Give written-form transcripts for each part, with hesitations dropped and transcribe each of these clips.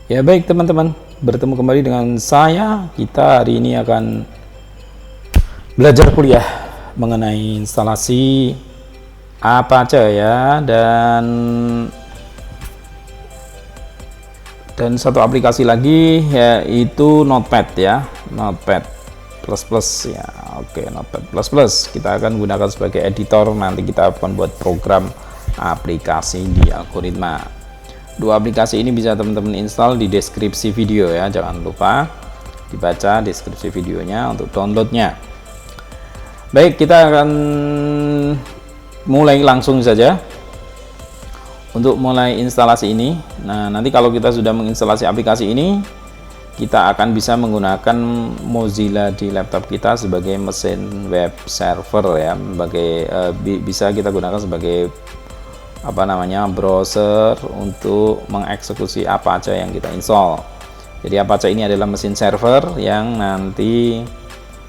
Ya baik teman-teman, bertemu kembali dengan saya. Kita hari ini akan belajar kuliah mengenai instalasi Apache ya, dan satu aplikasi lagi yaitu Notepad ya, Notepad plus plus ya. Oke, Notepad plus plus kita akan gunakan sebagai editor. Nanti kita akan buat program aplikasi di Algoritma. Dua aplikasi ini bisa teman-teman install di deskripsi video ya, jangan lupa dibaca deskripsi videonya untuk downloadnya. Baik, kita akan mulai langsung saja untuk mulai instalasi ini. Nah, nanti kalau kita sudah menginstalasi aplikasi ini, kita akan bisa menggunakan Mozilla di laptop kita sebagai mesin web server ya, bisa kita gunakan sebagai browser untuk mengeksekusi Apache yang kita install. Jadi Apache ini adalah mesin server yang nanti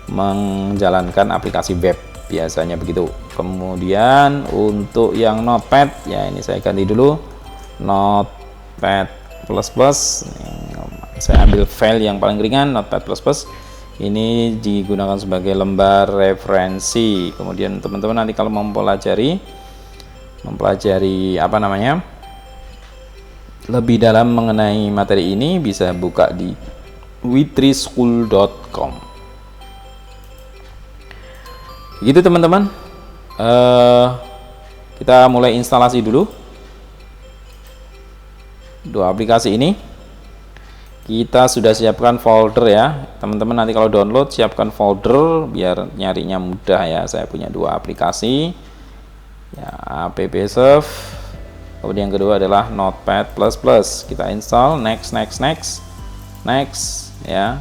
menjalankan aplikasi web, biasanya begitu. Kemudian untuk yang Notepad ya, ini saya ganti dulu Notepad plus plus. Saya ambil file yang paling ringan, Notepad plus plus. Ini digunakan sebagai lembar referensi. Kemudian teman-teman nanti kalau mempelajari lebih dalam mengenai materi ini, bisa buka di witrischool.com. Gitu teman-teman, kita mulai instalasi dulu dua aplikasi ini. Kita sudah siapkan folder ya teman-teman, nanti kalau download siapkan folder biar nyarinya mudah ya. Saya punya dua aplikasi ya, AppServe, kemudian yang kedua adalah Notepad plus plus. Kita install, next ya,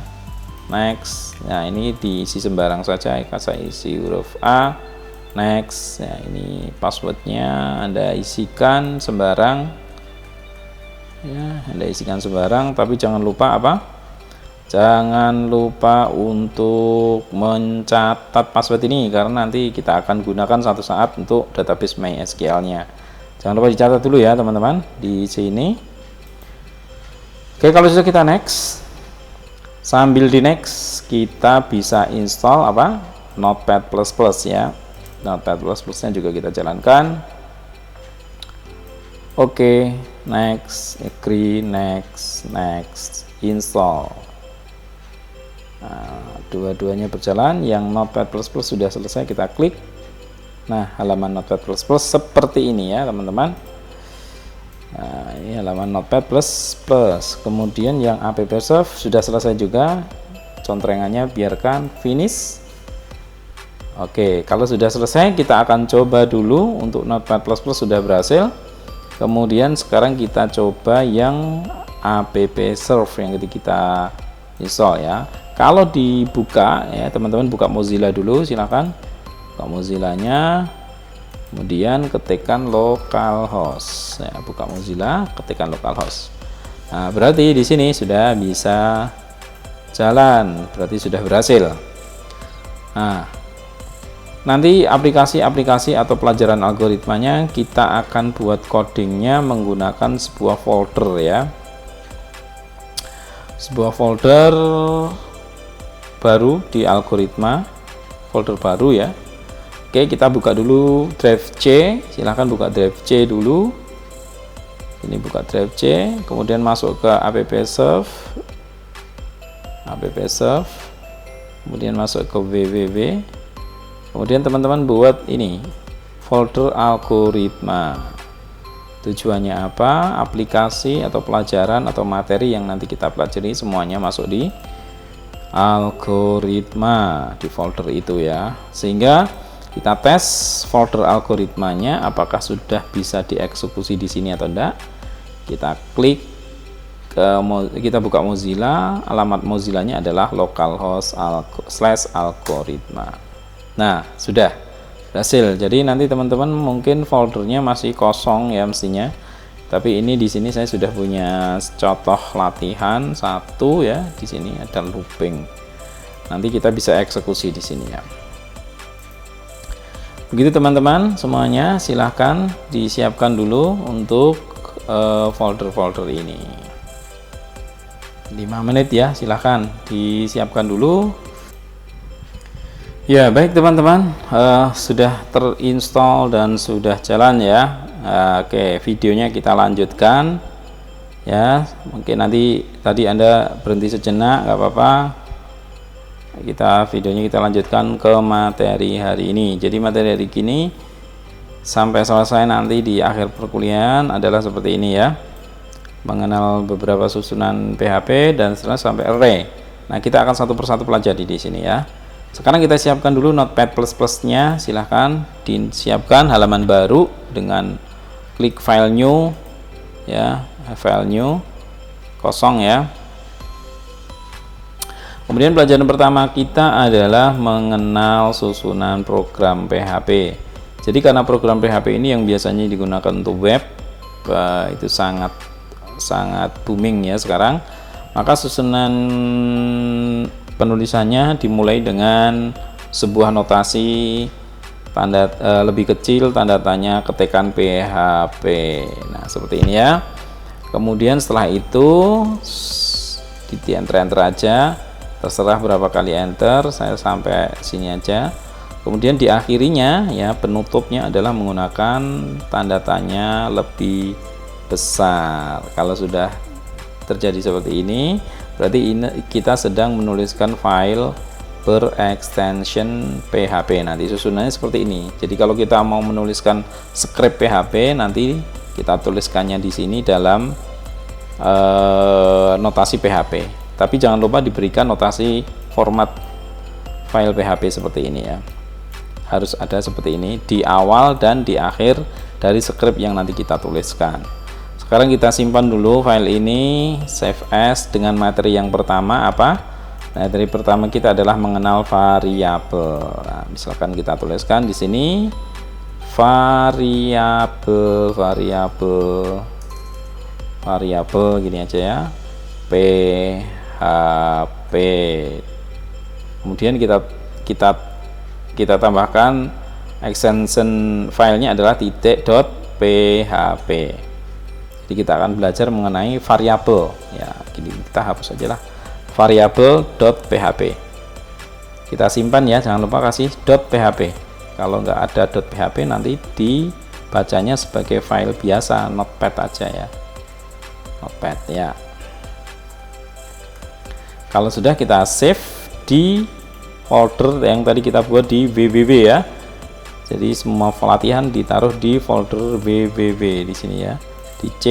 next. Nah, ini diisi sembarang saja, saya isi huruf A, next ya. Ini passwordnya Anda isikan sembarang ya, Anda isikan sembarang, tapi jangan lupa jangan lupa untuk mencatat password ini, karena nanti kita akan gunakan satu saat untuk database MySQL nya. Jangan lupa dicatat dulu ya teman-teman di sini. Oke, kalau sudah kita next, sambil di next kita bisa install Notepad plus plus ya. Notepad plus plus nya juga kita jalankan. Oke, next, agree, next, install. Nah, dua-duanya berjalan. Yang Notepad plus plus sudah selesai, kita klik. Nah, halaman Notepad plus plus seperti ini ya teman-teman. Nah, ini halaman Notepad plus plus. Kemudian yang AppServe sudah selesai juga, contrengannya biarkan finish. Oke, kalau sudah selesai kita akan coba dulu. Untuk Notepad plus plus sudah berhasil. Kemudian sekarang kita coba yang AppServe yang kita install ya. Kalau dibuka ya teman-teman, buka Mozilla dulu, silakan buka Mozilla-nya, kemudian ketikkan localhost ya, buka Mozilla, ketikkan localhost. Nah, berarti di sini sudah bisa jalan, berarti sudah berhasil. Nah, nanti aplikasi-aplikasi atau pelajaran algoritmanya kita akan buat codingnya menggunakan sebuah folder ya, sebuah folder baru di algoritma, folder baru ya. Oke, kita buka dulu drive C, silahkan buka drive C dulu. Ini buka drive C, kemudian masuk ke AppServe, kemudian masuk ke www. Kemudian teman-teman buat ini folder algoritma. Tujuannya apa? Aplikasi atau pelajaran atau materi yang nanti kita pelajari semuanya masuk di algoritma, di folder itu ya. Sehingga kita tes folder algoritmanya apakah sudah bisa dieksekusi di sini atau enggak. Kita klik kita buka Mozilla, alamat Mozilla-nya adalah localhost/algoritma. Nah, sudah berhasil. Jadi nanti teman-teman mungkin foldernya masih kosong ya mestinya. Tapi ini di sini saya sudah punya contoh latihan satu ya. Di sini ada looping. Nanti kita bisa eksekusi di sini ya. Begitu teman-teman semuanya, silahkan disiapkan dulu untuk folder-folder ini. 5 menit ya, silahkan disiapkan dulu. Ya baik teman-teman, sudah terinstall dan sudah jalan ya. Oke, videonya kita lanjutkan ya. Mungkin nanti tadi Anda berhenti sejenak, nggak apa-apa. Videonya kita lanjutkan ke materi hari ini. Jadi materi hari ini sampai selesai nanti di akhir perkuliahan adalah seperti ini ya, mengenal beberapa susunan PHP dan setelah sampai array. Nah kita akan satu persatu pelajari di sini ya. Sekarang kita siapkan dulu Notepad++ nya, silahkan disiapkan halaman baru dengan klik file new ya, file new kosong ya. Kemudian pelajaran pertama kita adalah mengenal susunan program PHP. Jadi karena program PHP ini yang biasanya digunakan untuk web, itu sangat booming ya sekarang, maka susunan penulisannya dimulai dengan sebuah notasi tanda lebih kecil, tanda tanya, ketikkan PHP. Nah seperti ini ya. Kemudian setelah itu di enter aja, terserah berapa kali enter, saya sampai sini aja. Kemudian diakhirinya ya, penutupnya adalah menggunakan tanda tanya lebih besar. Kalau sudah terjadi seperti ini, berarti kita sedang menuliskan file berextension PHP. Nanti susunannya seperti ini. Jadi kalau kita mau menuliskan script PHP, nanti kita tuliskannya di sini dalam notasi PHP. Tapi jangan lupa diberikan notasi format file PHP seperti ini ya. Harus ada seperti ini di awal dan di akhir dari script yang nanti kita tuliskan. Sekarang kita simpan dulu file ini, save as, dengan materi yang pertama apa? Materi pertama kita adalah mengenal variabel. Nah, misalkan kita tuliskan di sini variabel gini aja ya, PHP. Kemudian kita tambahkan extension filenya adalah .php. Jadi kita akan belajar mengenai variabel ya. Gini, kita hapus aja lah, variabel.php. Kita simpan ya, jangan lupa kasih .php. Kalau nggak ada .php nanti dibacanya sebagai file biasa, notepad aja ya, notepad ya. Kalau sudah, kita save di folder yang tadi kita buat di www ya. Jadi semua pelatihan ditaruh di folder www di sini ya. Di C,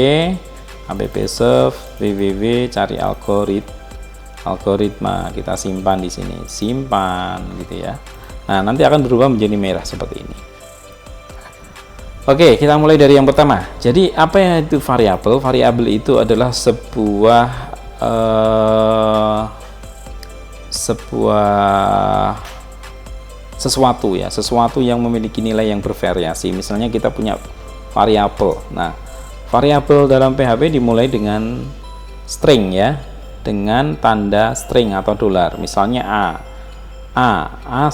app-serve, www, cari algoritma, kita simpan di sini, simpan gitu ya. Nah nanti akan berubah menjadi merah seperti ini. Oke, kita mulai dari yang pertama. Jadi apa yang itu variabel? Variabel itu adalah sesuatu ya, sesuatu yang memiliki nilai yang bervariasi. Misalnya kita punya variabel. Nah variabel dalam PHP dimulai dengan string ya, dengan tanda string atau dolar. Misalnya A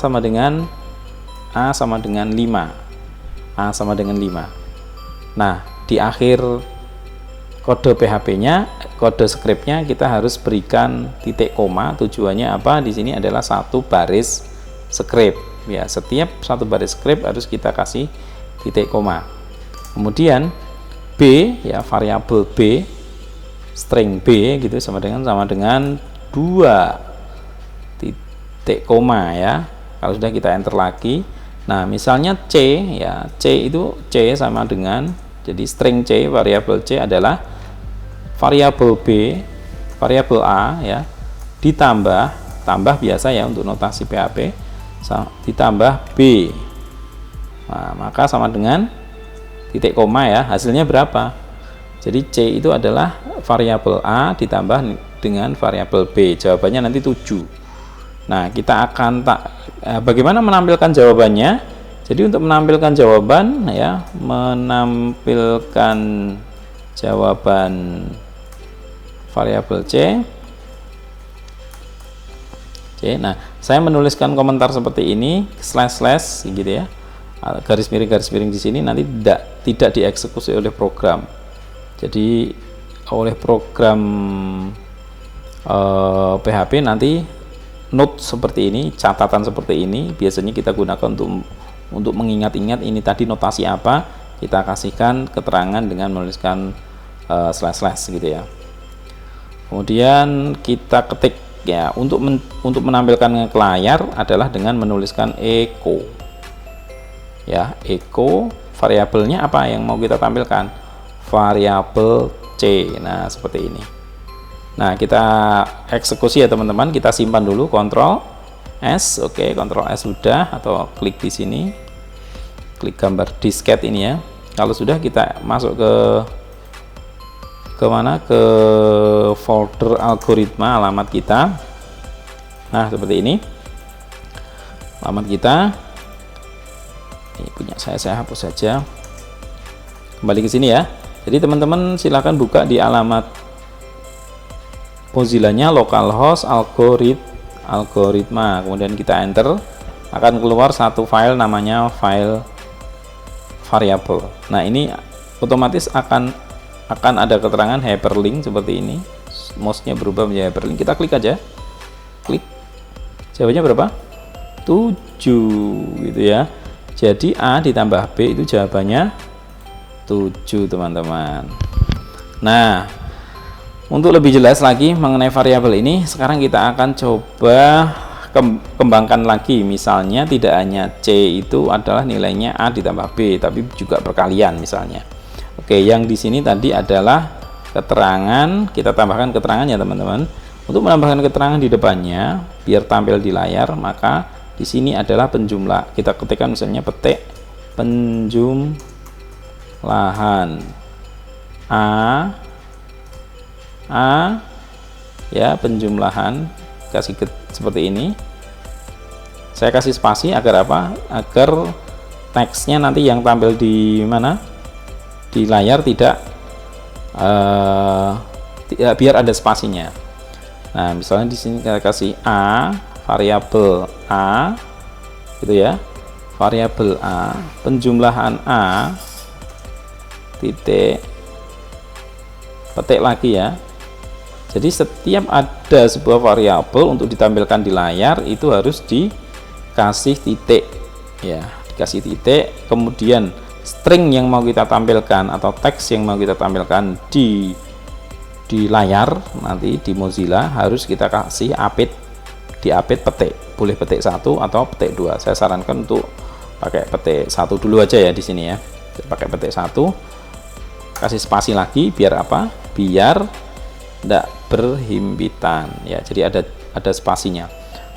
sama dengan 5. A sama dengan 5. Nah, di akhir kode PHP-nya, kode script-nya kita harus berikan titik koma. Tujuannya apa? Di sini adalah satu baris script. Ya, setiap satu baris script harus kita kasih titik koma. Kemudian B ya, variabel B, string B gitu sama dengan 2 titik koma ya. Kalau sudah, kita enter lagi. Nah misalnya C ya, C itu C sama dengan, jadi string C, variabel C adalah variabel B, variabel A ya, ditambah biasa ya untuk notasi PHP, ditambah B. Nah maka sama dengan titik koma ya, hasilnya berapa? Jadi C itu adalah variabel A ditambah dengan variabel B, jawabannya nanti 7. Nah kita akan bagaimana menampilkan jawabannya? Jadi untuk menampilkan jawaban ya, menampilkan jawaban variabel C. Nah saya menuliskan komentar seperti ini, slash gitu ya, garis miring di sini, nanti tidak dieksekusi oleh program. Jadi oleh program PHP nanti note seperti ini, catatan seperti ini biasanya kita gunakan untuk mengingat-ingat ini tadi notasi apa, kita kasihkan keterangan dengan menuliskan slash gitu ya. Kemudian kita ketik ya, untuk menampilkan ke layar adalah dengan menuliskan echo ya, echo. Variabelnya apa yang mau kita tampilkan? Variabel C. Nah seperti ini. Nah kita eksekusi ya teman-teman, kita simpan dulu, Ctrl S. Oke, Ctrl S sudah, atau klik di sini, klik gambar disket ini ya. Kalau sudah, kita masuk ke mana, ke folder algoritma alamat kita. Nah seperti ini alamat kita. Ini punya saya hapus saja. Kembali ke sini ya. Jadi teman-teman silahkan buka di alamat Mozilla-nya localhost algoritma, kemudian kita enter, akan keluar satu file namanya file variable. Nah ini otomatis akan ada keterangan hyperlink seperti ini, mouse-nya berubah menjadi hyperlink. Kita klik aja, klik, jawabannya berapa? 7 gitu ya. Jadi A ditambah B itu jawabannya 7 teman-teman. Nah untuk lebih jelas lagi mengenai variabel ini, sekarang kita akan coba kembangkan lagi. Misalnya tidak hanya C itu adalah nilainya A ditambah B, tapi juga perkalian misalnya. Oke, yang di sini tadi adalah keterangan, kita tambahkan keterangannya teman-teman. Untuk menambahkan keterangan di depannya biar tampil di layar, maka di sini adalah penjumlah. Kita ketikkan misalnya petik penjumlahan A ya, penjumlahan, kasih seperti ini. Saya kasih spasi agar apa? Agar teksnya nanti yang tampil di mana? Di layar tidak biar ada spasinya. Nah, misalnya di sini kita kasih A, variabel A gitu ya. Variabel A, penjumlahan A titik petik lagi ya. Jadi setiap ada sebuah variabel untuk ditampilkan di layar itu harus dikasih titik ya, dikasih titik. Kemudian string yang mau kita tampilkan atau teks yang mau kita tampilkan di layar nanti di Mozilla harus kita kasih diapit petik. Boleh petik 1 atau petik 2. Saya sarankan untuk pakai petik 1 dulu aja ya di sini ya. Pakai petik 1, kasih spasi lagi biar apa? Biar tidak berhimpitan ya, jadi ada spasinya.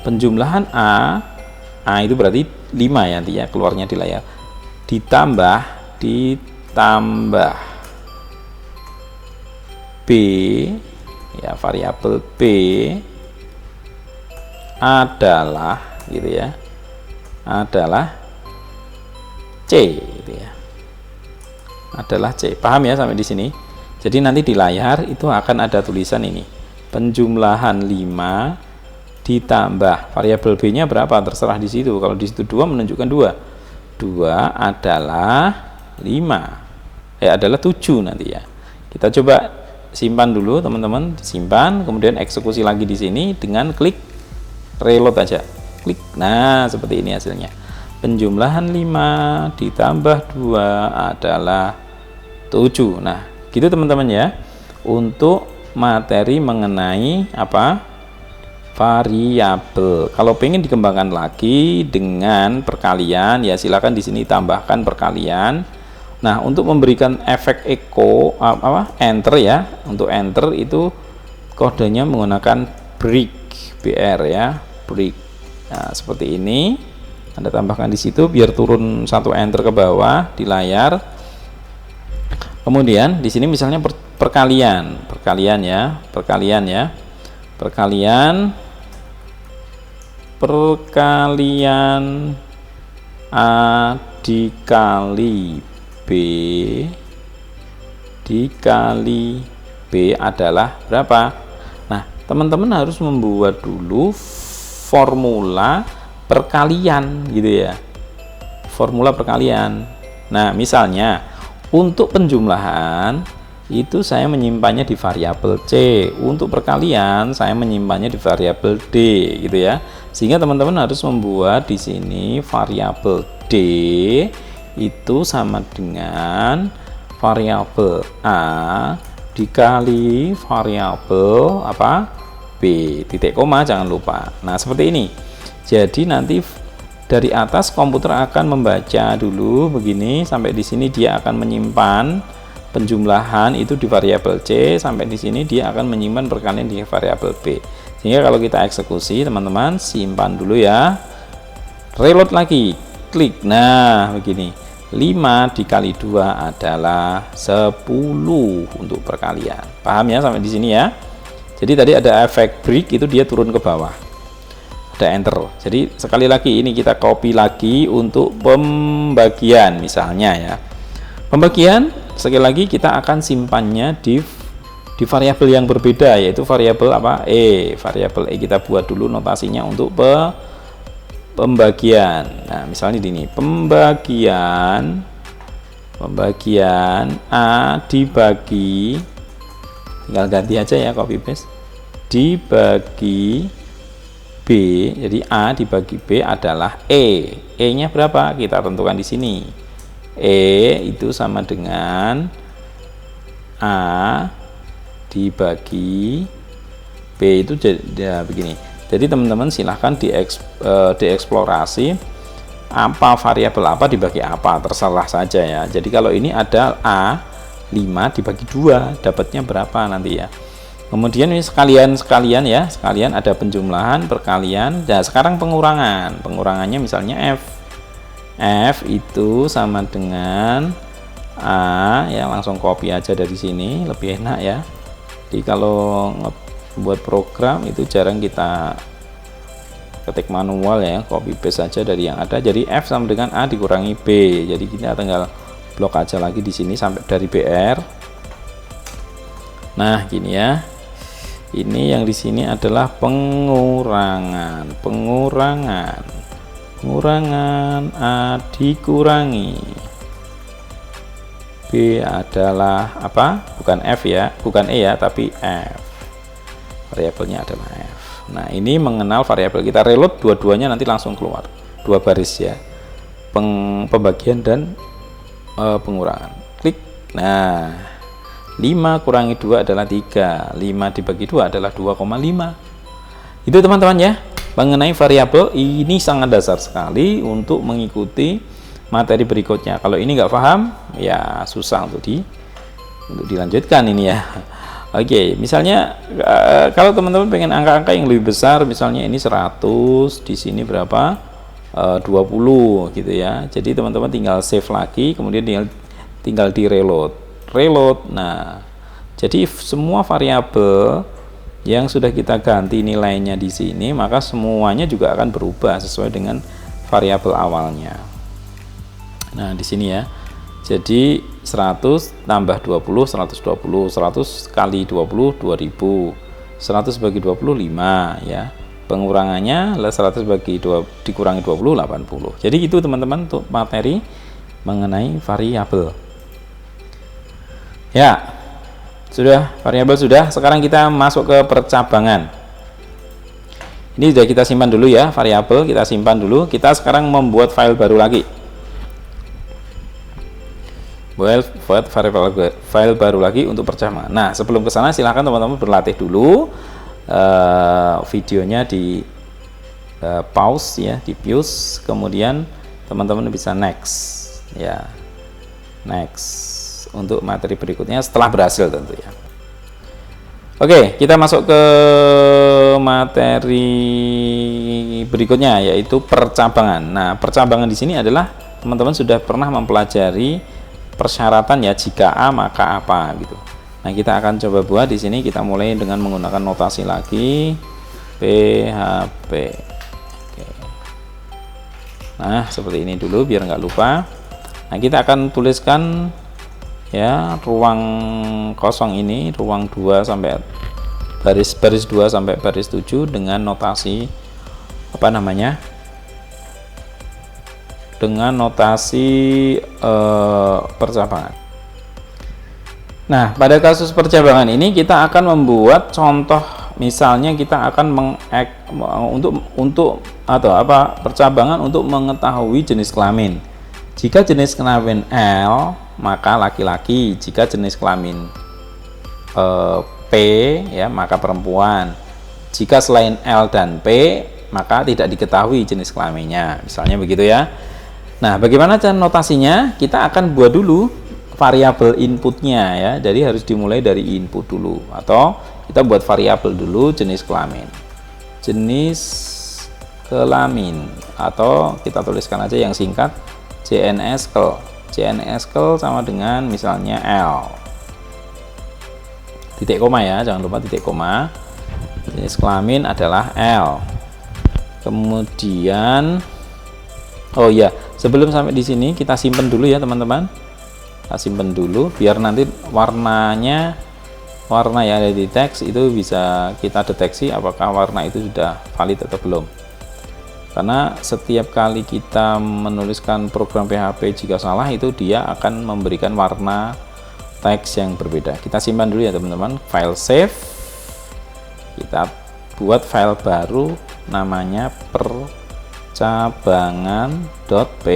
Penjumlahan A itu berarti 5 ya, nanti ya keluarnya di layar, ditambah B ya, variabel B adalah gitu ya, adalah C gitu ya, adalah C. Paham ya sampai di sini? Jadi nanti di layar itu akan ada tulisan ini, penjumlahan 5 ditambah variabel B-nya berapa, terserah di situ. Kalau di situ 2 menunjukkan 2 adalah 5, adalah 7 nanti ya. Kita coba simpan dulu teman-teman, simpan, kemudian eksekusi lagi di sini dengan klik reload aja, klik. Nah seperti ini hasilnya, penjumlahan 5 ditambah 2 adalah 7. Nah gitu teman-teman ya, untuk materi mengenai apa, variabel. Kalau pengen dikembangkan lagi dengan perkalian ya silakan di sini tambahkan perkalian. Nah untuk memberikan efek echo enter ya, untuk enter itu kodenya menggunakan break, BR ya, break. Nah seperti ini, Anda tambahkan di situ biar turun 1 enter ke bawah di layar. Kemudian di sini misalnya perkalian ya, perkalian A dikali B dikali B adalah berapa? Nah teman-teman harus membuat dulu formula perkalian gitu ya, formula perkalian. Nah misalnya untuk penjumlahan itu saya menyimpannya di variabel C. Untuk perkalian saya menyimpannya di variabel D gitu ya. Sehingga teman-teman harus membuat di sini variabel D itu sama dengan variabel A dikali variabel apa? B, titik koma jangan lupa. Nah, seperti ini. Jadi nanti dari atas komputer akan membaca dulu begini sampai di sini, dia akan menyimpan penjumlahan itu di variabel C, sampai di sini dia akan menyimpan perkalian di variabel B. Sehingga kalau kita eksekusi, teman-teman simpan dulu ya. Reload lagi, klik. Nah, begini. 5 dikali 2 adalah 10 untuk perkalian. Paham ya sampai di sini ya? Jadi tadi ada efek break, itu dia turun ke bawah. Ada enter. Jadi sekali lagi ini kita copy lagi untuk pembagian misalnya ya. Pembagian sekali lagi kita akan simpannya di variabel yang berbeda, yaitu variabel apa? Variabel E kita buat dulu notasinya untuk pembagian. Nah, misalnya di sini pembagian A dibagi, tinggal ganti aja ya, copy paste, dibagi B. Jadi A dibagi B adalah E. E-nya berapa? Kita tentukan di sini. E itu sama dengan A dibagi B, itu jadi begini. Jadi teman-teman silahkan dieksplorasi apa variabel apa dibagi apa, terserah saja ya. Jadi kalau ini ada A 5 dibagi 2 dapatnya berapa nanti ya. Kemudian ini sekalian ya, sekalian ada penjumlahan, perkalian. Nah, sekarang pengurangannya misalnya F itu sama dengan A ya, langsung copy aja dari sini lebih enak ya. Jadi kalau buat program itu jarang kita ketik manual ya, copy paste saja dari yang ada. Jadi F sama dengan A dikurangi B. Jadi kita tinggal blok aja lagi di sini sampai dari BR. Nah, gini ya. Ini yang di sini adalah pengurangan A dikurangi B adalah apa? Bukan F ya, bukan E ya, tapi F. Variabelnya adalah F. Nah, ini mengenal variabel. Kita reload, dua-duanya nanti langsung keluar 2 baris ya, pembagian dan pengurangan. Klik. Nah, 5 kurangi 2 adalah 3, 5 dibagi 2 adalah 2,5. Itu teman-teman ya, mengenai variabel. Ini sangat dasar sekali untuk mengikuti materi berikutnya. Kalau ini nggak paham ya susah untuk dilanjutkan ini ya. Oke, misalnya kalau teman-teman pengen angka-angka yang lebih besar, misalnya ini 100, di sini berapa? 20 gitu ya. Jadi teman-teman tinggal save lagi, kemudian tinggal di reload. Nah, jadi semua variabel yang sudah kita ganti nilainya di sini, maka semuanya juga akan berubah sesuai dengan variabel awalnya. Nah, di sini ya. Jadi 100 tambah 20, 120, 100 kali 20, 2000, 100 bagi 20, 5 ya. Pengurangannya 100 bagi 2 dikurangi 20, 80. Jadi itu teman-teman untuk materi mengenai variabel. Ya, sudah variabel sudah. Sekarang kita masuk ke percabangan. Ini sudah kita simpan dulu ya, variabel kita simpan dulu. Kita sekarang membuat file baru lagi. Buat file baru lagi untuk percabangan. Nah, sebelum ke sana silahkan teman-teman berlatih dulu videonya di pause ya, di pause, kemudian teman-teman bisa next ya, next untuk materi berikutnya setelah berhasil tentu ya. Oke, kita masuk ke materi berikutnya yaitu percabangan. Nah, percabangan di sini adalah teman-teman sudah pernah mempelajari persyaratan ya, jika A maka apa gitu. Nah, kita akan coba buat di sini. Kita mulai dengan menggunakan notasi lagi PHP. Oke. Nah, seperti ini dulu biar nggak lupa. Nah, kita akan tuliskan ya ruang kosong ini, ruang 2 sampai baris 2 sampai baris 7 dengan notasi apa namanya? Dengan notasi percabangan. Nah, pada kasus percabangan ini kita akan membuat contoh, misalnya kita akan untuk atau apa percabangan untuk mengetahui jenis kelamin. Jika jenis kelamin L, maka laki-laki. Jika jenis kelamin P, ya, maka perempuan. Jika selain L dan P, maka tidak diketahui jenis kelaminnya. Misalnya begitu ya. Nah, bagaimana cara notasinya? Kita akan buat dulu variabel inputnya ya, jadi harus dimulai dari input dulu, atau kita buat variabel dulu jenis kelamin, atau kita tuliskan aja yang singkat JNSkel sama dengan misalnya L, titik koma ya, jangan lupa titik koma. Jenis kelamin adalah L. Kemudian oh ya, sebelum sampai di sini kita simpen dulu ya teman-teman. Kita simpen dulu biar nanti warna yang ada di teks itu bisa kita deteksi apakah warna itu sudah valid atau belum. Karena setiap kali kita menuliskan program PHP, jika salah itu dia akan memberikan warna teks yang berbeda. Kita simpan dulu ya teman-teman, file save. Kita buat file baru namanya percabangan.php,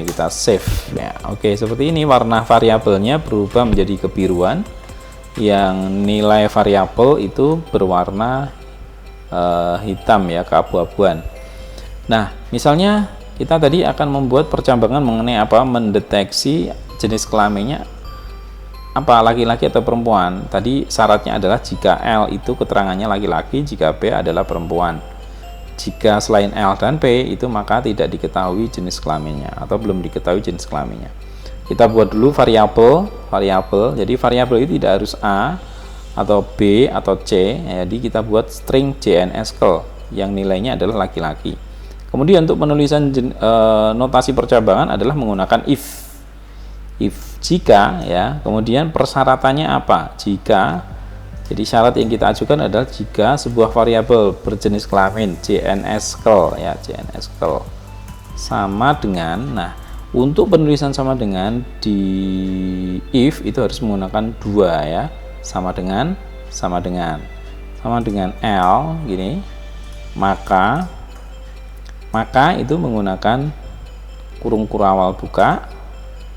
kita save ya. Oke, seperti ini warna variabelnya berubah menjadi kebiruan, yang nilai variabel itu berwarna hitam ya, keabu-abuan. Nah, misalnya kita tadi akan membuat percabangan mengenai apa, mendeteksi jenis kelaminnya apa, laki-laki atau perempuan. Tadi syaratnya adalah jika L itu keterangannya laki-laki, jika P adalah perempuan. Jika selain L dan P itu maka tidak diketahui jenis kelaminnya atau belum diketahui jenis kelaminnya. Kita buat dulu variabel. Jadi variabel itu tidak harus A atau B atau C. Jadi kita buat string JNSkel yang nilainya adalah laki-laki. Kemudian untuk penulisan notasi percabangan adalah menggunakan if jika ya. Kemudian persyaratannya apa? Jadi syarat yang kita ajukan adalah jika sebuah variabel berjenis kelamin JNSkel ya, JNSkel sama dengan, nah untuk penulisan sama dengan di if itu harus menggunakan dua ya, sama dengan L gini, maka itu menggunakan kurung kurawal buka.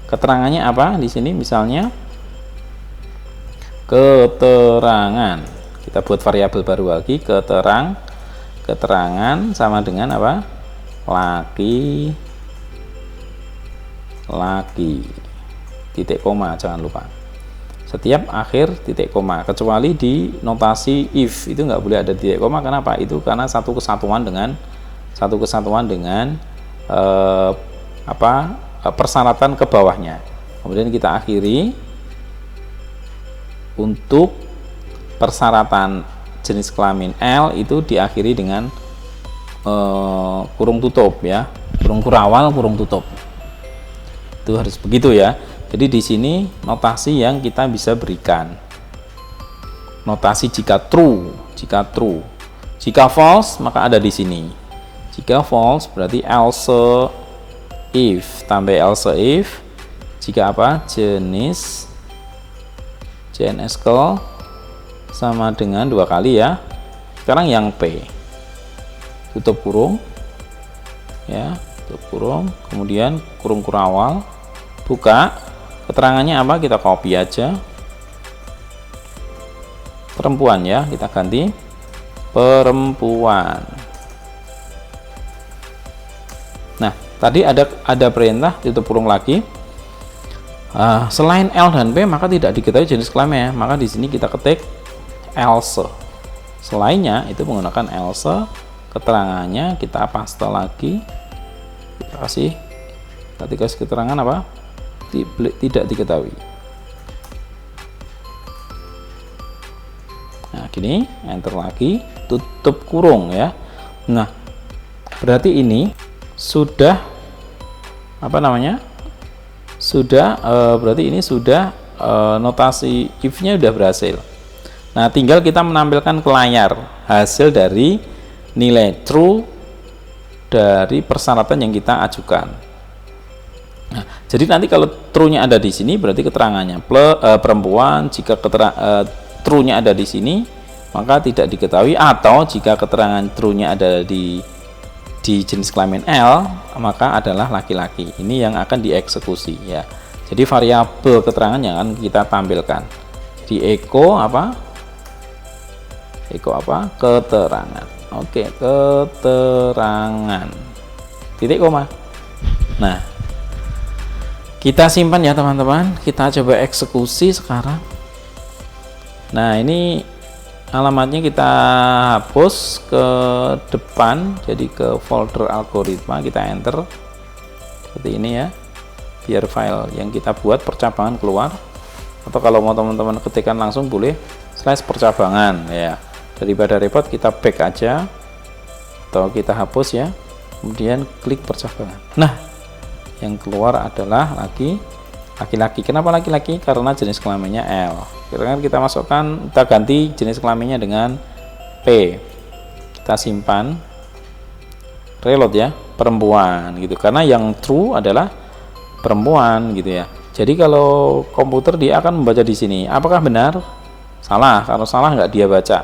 Keterangannya apa di sini? Misalnya keterangan, kita buat variabel baru lagi, keterangan sama dengan apa, laki, titik koma, jangan lupa setiap akhir titik koma, kecuali di notasi if itu nggak boleh ada titik koma. Kenapa? Itu karena satu kesatuan dengan persyaratan ke bawahnya. Kemudian kita akhiri untuk persyaratan jenis kelamin L itu diakhiri dengan kurung tutup ya, kurung kurawal, kurung tutup. Itu harus begitu ya. Jadi di sini notasi yang kita bisa berikan. Notasi jika true. Jika false maka ada di sini. Jika false berarti else if, tambah else if. Jika apa? Jenis JNSkel sama dengan dua kali ya. Sekarang yang P, tutup kurung ya, tutup kurung, kemudian kurung kurawal buka. Keterangannya apa? Kita copy aja, perempuan ya, kita ganti perempuan. Nah, tadi ada perintah tutup kurung lagi. Selain L dan P maka tidak diketahui jenis kelaminnya, maka di sini kita ketik else. Selainnya itu menggunakan else, keterangannya kita paste lagi, kita kasih keterangan apa, tidak diketahui. Nah gini, enter lagi, tutup kurung ya. Nah berarti ini sudah berarti ini sudah notasi if-nya sudah berhasil. Nah tinggal kita menampilkan ke layar hasil dari nilai true dari persyaratan yang kita ajukan. Nah, jadi nanti kalau true-nya ada di sini berarti keterangannya perempuan. Jika true-nya ada di sini maka tidak diketahui, atau jika keterangan true-nya ada di jenis kelamin L maka adalah laki-laki. Ini yang akan dieksekusi ya. Jadi variabel keterangan yang akan kita tampilkan. Jadi echo apa? Keterangan. Oke, keterangan. Titik koma. Nah, kita simpan ya teman-teman. Kita coba eksekusi sekarang. Nah, ini alamatnya kita hapus ke depan, jadi ke folder algoritma, kita enter seperti ini ya, biar file yang kita buat percabangan keluar. Atau kalau mau teman-teman ketikkan langsung boleh /percabangan ya, daripada repot kita back aja atau kita hapus ya, kemudian klik percabangan. Nah, yang keluar adalah laki-laki. Kenapa laki-laki? Karena jenis kelaminnya L. Kita masukkan, kita ganti jenis kelaminnya dengan P. Kita simpan, reload ya, perempuan gitu. Karena yang true adalah perempuan gitu ya. Jadi kalau komputer dia akan membaca di sini. Apakah benar? Salah. Kalau salah nggak dia baca.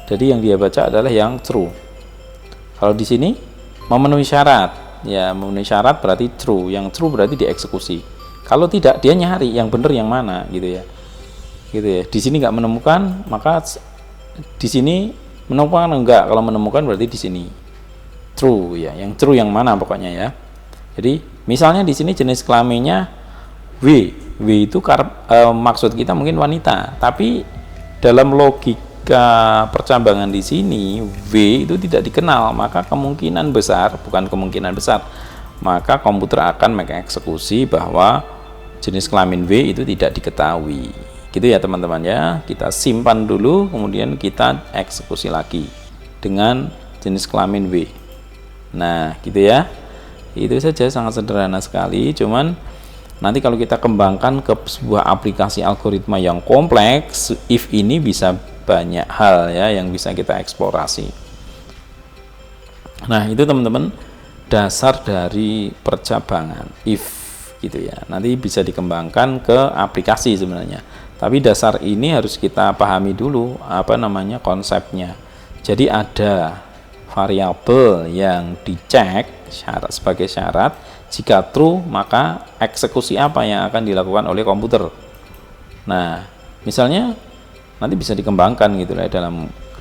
Jadi yang dia baca adalah yang true. Kalau di sini memenuhi syarat. Ya, memenuhi syarat berarti true. Yang true berarti dieksekusi. Kalau tidak, dia nyari yang benar yang mana gitu ya. Gitu ya. Di sini nggak menemukan, maka di sini menemukan enggak. Kalau menemukan berarti di sini true ya. Yang true yang mana pokoknya ya. Jadi misalnya di sini jenis kelaminnya W. W itu maksud kita mungkin wanita, tapi dalam logika percambangan di sini W itu tidak dikenal, maka kemungkinan besar, bukan kemungkinan besar, maka komputer akan mengeksekusi bahwa jenis kelamin W itu tidak diketahui. Gitu ya teman-teman ya. Kita simpan dulu, kemudian kita eksekusi lagi dengan jenis kelamin W. Nah, gitu ya. Itu saja, sangat sederhana sekali. Cuman nanti kalau kita kembangkan ke sebuah aplikasi algoritma yang kompleks, if ini bisa banyak hal ya yang bisa kita eksplorasi. Nah, itu teman-teman dasar dari percabangan if gitu ya. Nanti bisa dikembangkan ke aplikasi sebenarnya. Tapi dasar ini harus kita pahami dulu konsepnya. Jadi ada variabel yang dicek sebagai syarat. Jika true, maka eksekusi apa yang akan dilakukan oleh komputer. Nah, misalnya nanti bisa dikembangkan gitu lah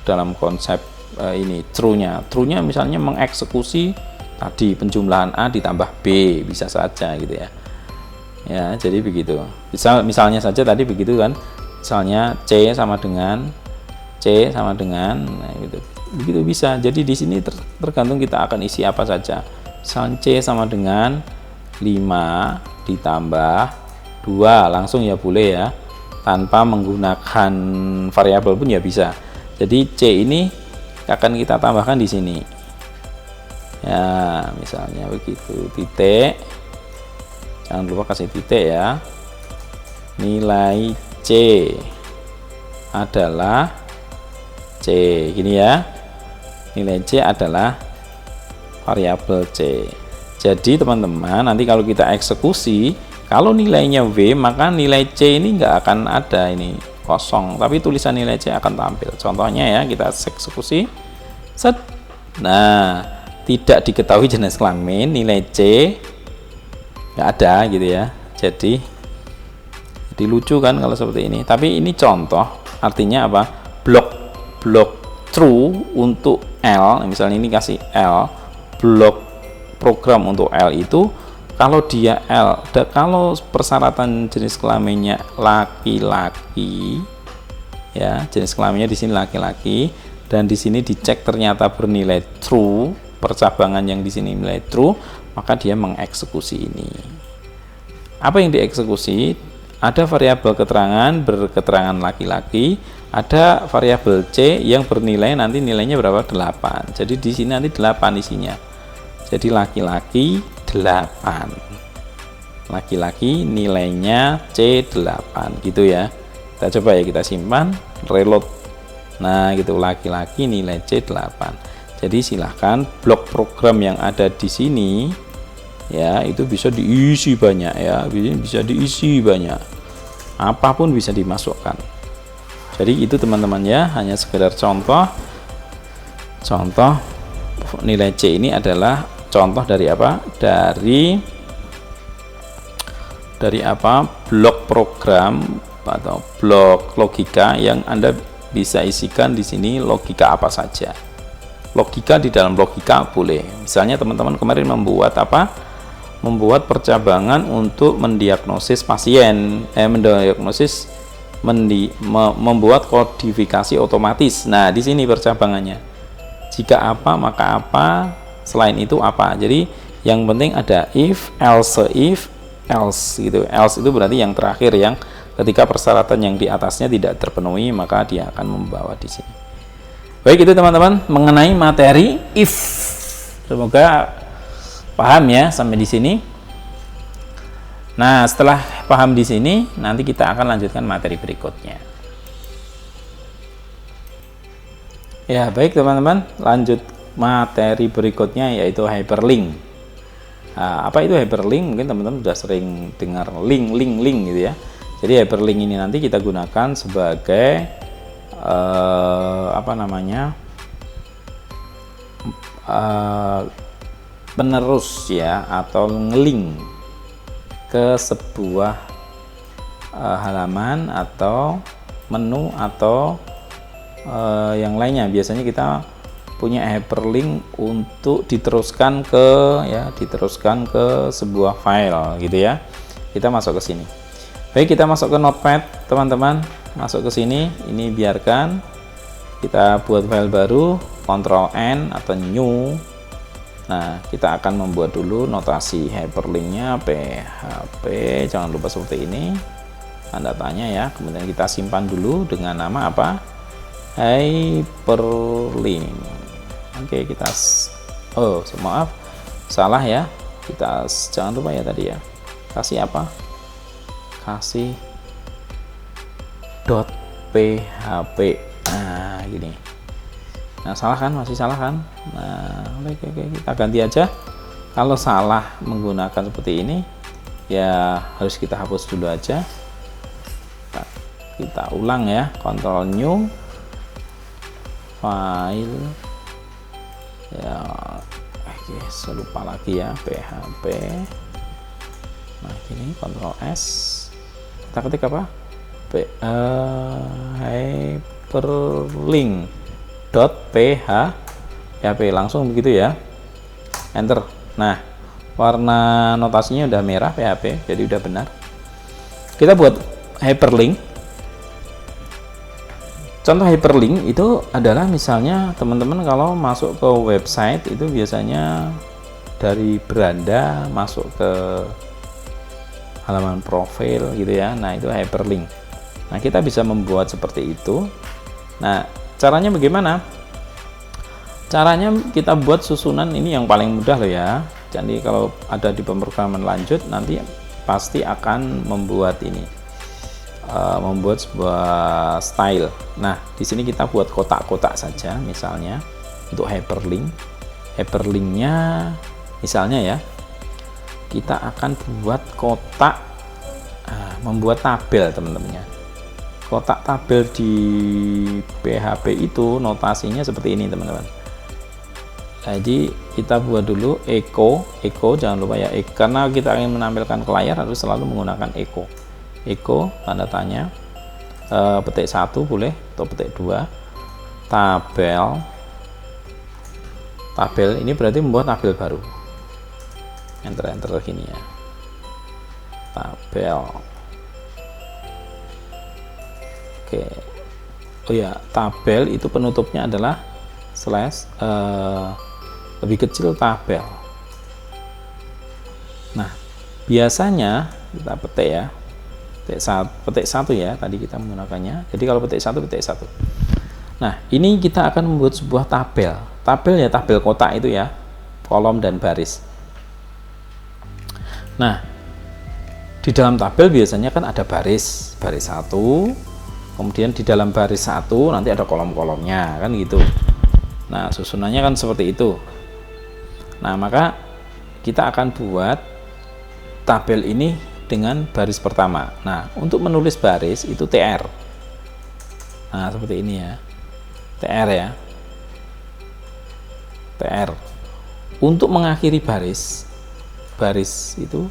dalam konsep ini true-nya. True-nya misalnya mengeksekusi tadi penjumlahan A ditambah B, bisa saja gitu ya. Ya, jadi begitu. Misalnya saja tadi begitu kan. Misalnya C sama dengan nah, gitu. Begitu bisa. Jadi di sini tergantung kita akan isi apa saja. Misalnya C sama dengan 5 ditambah 2, langsung ya boleh ya. Tanpa menggunakan variabel pun ya bisa. Jadi C ini akan kita tambahkan di sini. Ya, misalnya begitu. Titik. Jangan lupa kasih titik ya. Nilai C adalah C. Gini ya. Nilai C adalah variabel C. Jadi teman-teman, nanti kalau kita eksekusi, kalau nilainya W, maka nilai C ini nggak akan ada, ini kosong, tapi tulisan nilai C akan tampil. Contohnya ya, kita eksekusi set. Nah, tidak diketahui jenis kelamin, nilai C nggak ada gitu ya. Jadi lucu kan kalau seperti ini. Tapi ini contoh, artinya apa? Blok true untuk L, misalnya ini kasih L, blok program untuk L itu kalau dia L, kalau persyaratan jenis kelaminnya laki-laki ya, jenis kelaminnya di sini laki-laki, dan di sini dicek ternyata bernilai true, percabangan yang di sini nilai true, maka dia mengeksekusi ini. Apa yang dieksekusi? Ada variabel keterangan berketerangan laki-laki, ada variabel C yang bernilai nanti nilainya berapa? 8. Jadi di sini nanti 8 isinya. Jadi laki-laki 8. Laki-laki nilainya C8 gitu ya. Kita coba ya, kita simpan, reload. Nah, gitu, laki-laki nilai C8. Jadi silahkan blok program yang ada di sini ya itu bisa diisi banyak ya, bisa diisi banyak, apapun bisa dimasukkan. Jadi itu teman-teman ya, hanya sekedar contoh nilai C ini adalah contoh dari apa, dari apa, blok program atau blok logika yang Anda bisa isikan di sini logika apa saja. Logika di dalam logika boleh. Misalnya teman-teman kemarin membuat apa? Membuat percabangan untuk mendiagnosis pasien, membuat kodifikasi otomatis. Nah, di sini percabangannya. Jika apa, maka apa, selain itu apa. Jadi yang penting ada if, else gitu. Else itu berarti yang terakhir, yang ketika persyaratan yang di atasnya tidak terpenuhi, maka dia akan membawa di sini. Baik, itu teman-teman mengenai materi if. Semoga paham ya sampai di sini. Nah, setelah paham di sini, nanti kita akan lanjutkan materi berikutnya. Ya, baik teman-teman, lanjut materi berikutnya yaitu hyperlink. Nah, apa itu hyperlink? Mungkin teman-teman sudah sering dengar link gitu ya. Jadi hyperlink ini nanti kita gunakan sebagai penerus ya, atau ngelink ke sebuah halaman atau menu atau yang lainnya. Biasanya kita punya hyperlink untuk diteruskan ke sebuah file gitu ya. Kita masuk ke sini. Baik, kita masuk ke Notepad teman-teman, masuk ke sini. Ini biarkan kita buat file baru, Ctrl N atau new. Nah, kita akan membuat dulu notasi hyperlinknya PHP, jangan lupa seperti ini tanda tanya ya. Kemudian kita simpan dulu dengan nama apa, hyperlink. Oke, kita maaf, salah ya, kita jangan lupa ya tadi ya, kasih apa, kasih .php. Nah, gini. Nah, salah kan, masih salah kan. Nah, oke, kita ganti aja. Kalau salah menggunakan seperti ini ya harus kita hapus dulu aja. Kita ulang ya, Ctrl new file ya. Oke, lupa lagi ya, PHP. Nah, ini Ctrl S, kita ketik apa, hyperlink.php, langsung begitu ya, enter. Nah, warna notasinya udah merah PHP, jadi udah benar. Kita buat hyperlink. Contoh hyperlink itu adalah misalnya teman-teman kalau masuk ke website itu biasanya dari beranda masuk ke halaman profil gitu ya. Nah, itu hyperlink. Nah, kita bisa membuat seperti itu. Nah, caranya bagaimana? Caranya kita buat susunan ini yang paling mudah loh ya. Jadi kalau ada di pemrograman lanjut nanti pasti akan membuat ini, membuat sebuah style. Nah, di sini kita buat kotak-kotak saja misalnya untuk hyperlink. Hyperlinknya misalnya ya, kita akan buat kotak, membuat tabel teman-temannya. Kotak tabel di PHP itu notasinya seperti ini teman-teman. Jadi kita buat dulu echo, jangan lupa ya, karena kita ingin menampilkan ke layar harus selalu menggunakan echo, tanda tanya, petik 1 boleh atau petik 2, tabel ini berarti membuat tabel baru, enter gini ya, tabel. Oke, oh ya, tabel itu penutupnya adalah slash, lebih kecil tabel. Nah, biasanya kita petik ya, petik 1 ya, tadi kita menggunakannya. Jadi kalau petik 1. Nah, ini kita akan membuat sebuah tabel ya, tabel kotak itu ya, kolom dan baris. Nah, di dalam tabel biasanya kan ada baris 1, kemudian di dalam baris 1 nanti ada kolom-kolomnya kan gitu. Nah, susunannya kan seperti itu. Nah, maka kita akan buat tabel ini dengan baris pertama. Nah, untuk menulis baris itu TR. Nah, seperti ini ya. TR ya. TR. Untuk mengakhiri baris itu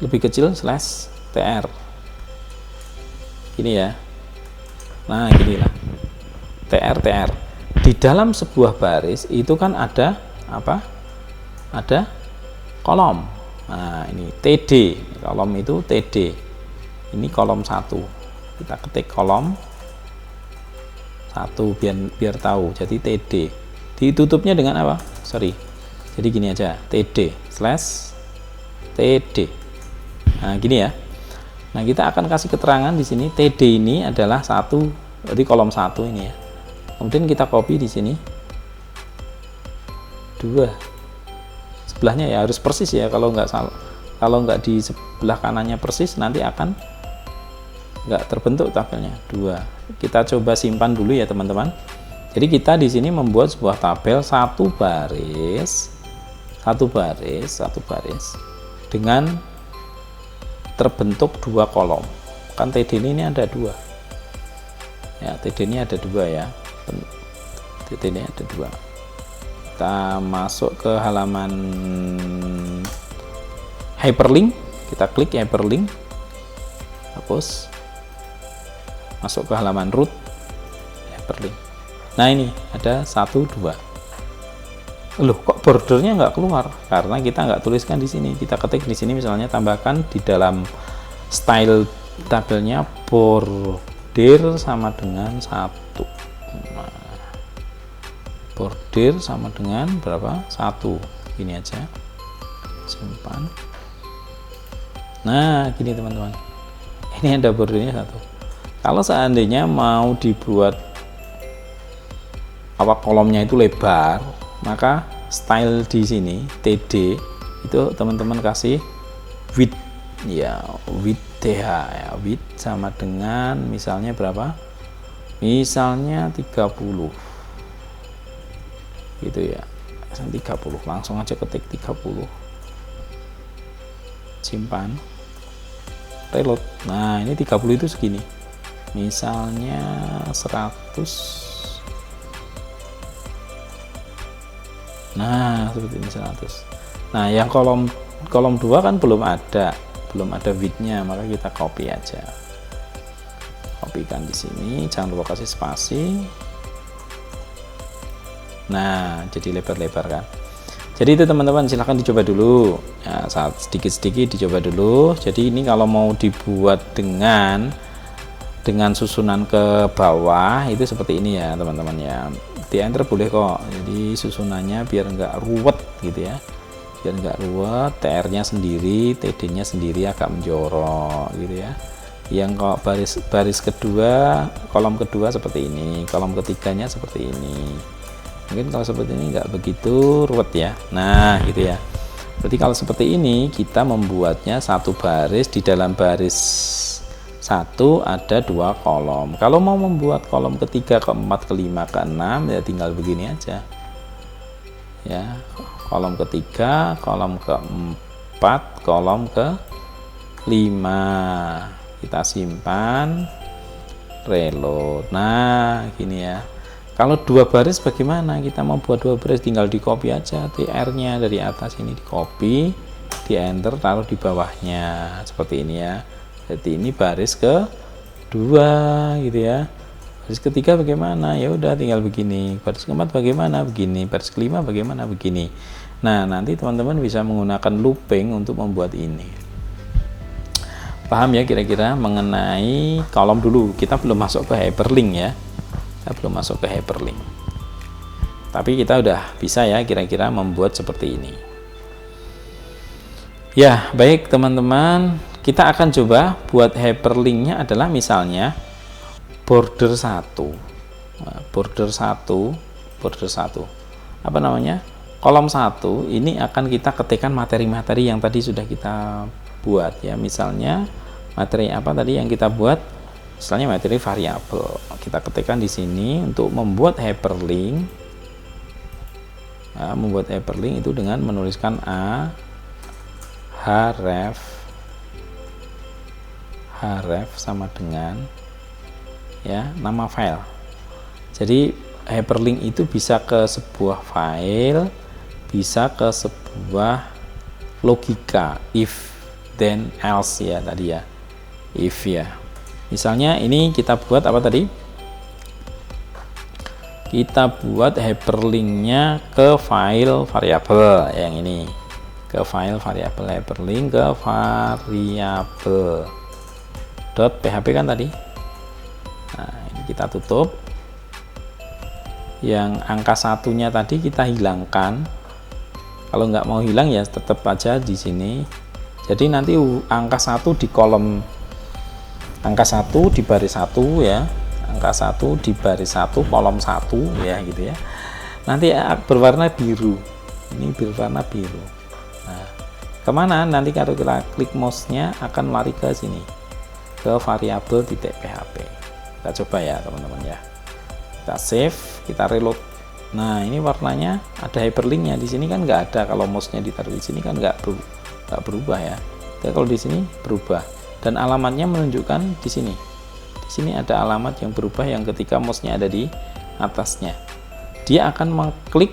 lebih kecil slash TR. Gini ya. Nah, gini lah. TR. Di dalam sebuah baris itu kan ada apa? Ada kolom. Nah, ini TD. Kolom itu TD. Ini kolom 1. Kita ketik kolom 1 biar tahu. Jadi TD. Ditutupnya dengan apa? Sorry. Jadi gini aja. TD slash TD. Nah, gini ya. Nah, kita akan kasih keterangan di sini TD ini adalah 1, berarti kolom 1 ini ya. Kemudian kita copy di sini 2. Sebelahnya ya harus persis ya, kalau nggak salah, kalau nggak di sebelah kanannya persis nanti akan nggak terbentuk tabelnya. 2. Kita coba simpan dulu ya teman-teman. Jadi kita di sini membuat sebuah tabel satu baris dengan terbentuk 2 kolom. Kan TD ini ada 2 ya, TD ini ada 2 ya, TD ini ada 2. Kita masuk ke halaman hyperlink, kita klik hyperlink, hapus, masuk ke halaman root hyperlink. Nah, ini ada 1, 2. Loh, kok bordernya nggak keluar? Karena kita nggak tuliskan di sini. Kita ketik di sini misalnya, tambahkan di dalam style tabelnya border sama dengan 1. Nah, border sama dengan berapa? 1. Ini aja, simpan. Nah, gini teman-teman, ini ada bordernya 1. Kalau seandainya mau dibuat kolomnya itu lebar, maka style di sini TD itu teman-teman kasih width ya, width TH ya, width sama dengan misalnya berapa? Misalnya 30 gitu ya, 30. Langsung aja ketik 30, simpan, reload. Nah, ini 30 itu segini, misalnya 100. Nah, seperti ini 100. Nah, yang kolom 2 kan belum ada width-nya, maka kita copy aja. Kopikan di sini, jangan lupa kasih spasi. Nah, jadi lebar-lebar kan. Jadi itu teman-teman, silahkan dicoba dulu. Ya, sedikit-sedikit dicoba dulu. Jadi ini kalau mau dibuat dengan susunan ke bawah itu seperti ini ya teman-teman ya. Di enter boleh kok, jadi susunannya biar nggak ruwet gitu ya, biar nggak ruwet. TR nya sendiri, TD nya sendiri agak menjorok gitu ya. Yang kok baris kedua, kolom kedua seperti ini, kolom ketiganya seperti ini. Mungkin kalau seperti ini nggak begitu ruwet ya. Nah, gitu ya. Berarti kalau seperti ini kita membuatnya satu baris, di dalam baris 1 ada 2 kolom. Kalau mau membuat kolom ketiga, keempat, kelima, keenam ya tinggal begini aja ya, kolom ketiga, kolom keempat, kolom kelima. Kita simpan, reload. Nah, gini ya. Kalau 2 baris bagaimana? Kita mau buat 2 baris tinggal di copy aja TR nya dari atas ini, di copy, di enter, taruh di bawahnya seperti ini ya. Jadi ini baris kedua gitu ya. Baris ketiga bagaimana? Ya udah tinggal begini. Baris keempat bagaimana? Begini. Baris kelima bagaimana? Begini. Nah, nanti teman-teman bisa menggunakan looping untuk membuat ini. Paham ya kira-kira mengenai kolom dulu? Kita belum masuk ke hyperlink ya. Kita belum masuk ke hyperlink. Tapi kita udah bisa ya kira-kira membuat seperti ini. Ya, baik teman-teman. Kita akan coba buat hyperlinknya adalah misalnya border 1. Nah, border 1 apa namanya, kolom 1 ini akan kita ketikkan materi-materi yang tadi sudah kita buat ya. Misalnya materi apa tadi yang kita buat, misalnya materi variabel, kita ketikkan di sini untuk membuat hyperlink. Nah, membuat hyperlink itu dengan menuliskan href sama dengan ya nama file. Jadi hyperlink itu bisa ke sebuah file, bisa ke sebuah logika, if then else ya tadi ya, if ya. Misalnya ini kita buat apa tadi? Kita buat hyperlinknya ke file variabel yang ini, ke file variabel, hyperlink ke variabel .php kan tadi. Nah ini kita tutup, yang angka satunya tadi kita hilangkan. Kalau nggak mau hilang ya tetap aja di sini. Jadi nanti angka 1 di kolom, angka 1 di baris 1 ya, angka 1 di baris 1 kolom 1 ya gitu ya. Nanti berwarna biru, ini berwarna biru. Nah kemana nanti kalau kita klik mouse-nya akan lari ke sini, ke variabel .php. Kita coba ya teman-teman ya. Kita save, kita reload. Nah ini warnanya ada hyperlinknya, di sini kan nggak ada. Kalau mouse-nya ditaruh di sini kan nggak berubah ya. Tapi kalau di sini berubah, dan alamatnya menunjukkan di sini. Di sini ada alamat yang berubah yang ketika mouse-nya ada di atasnya. Dia akan mengklik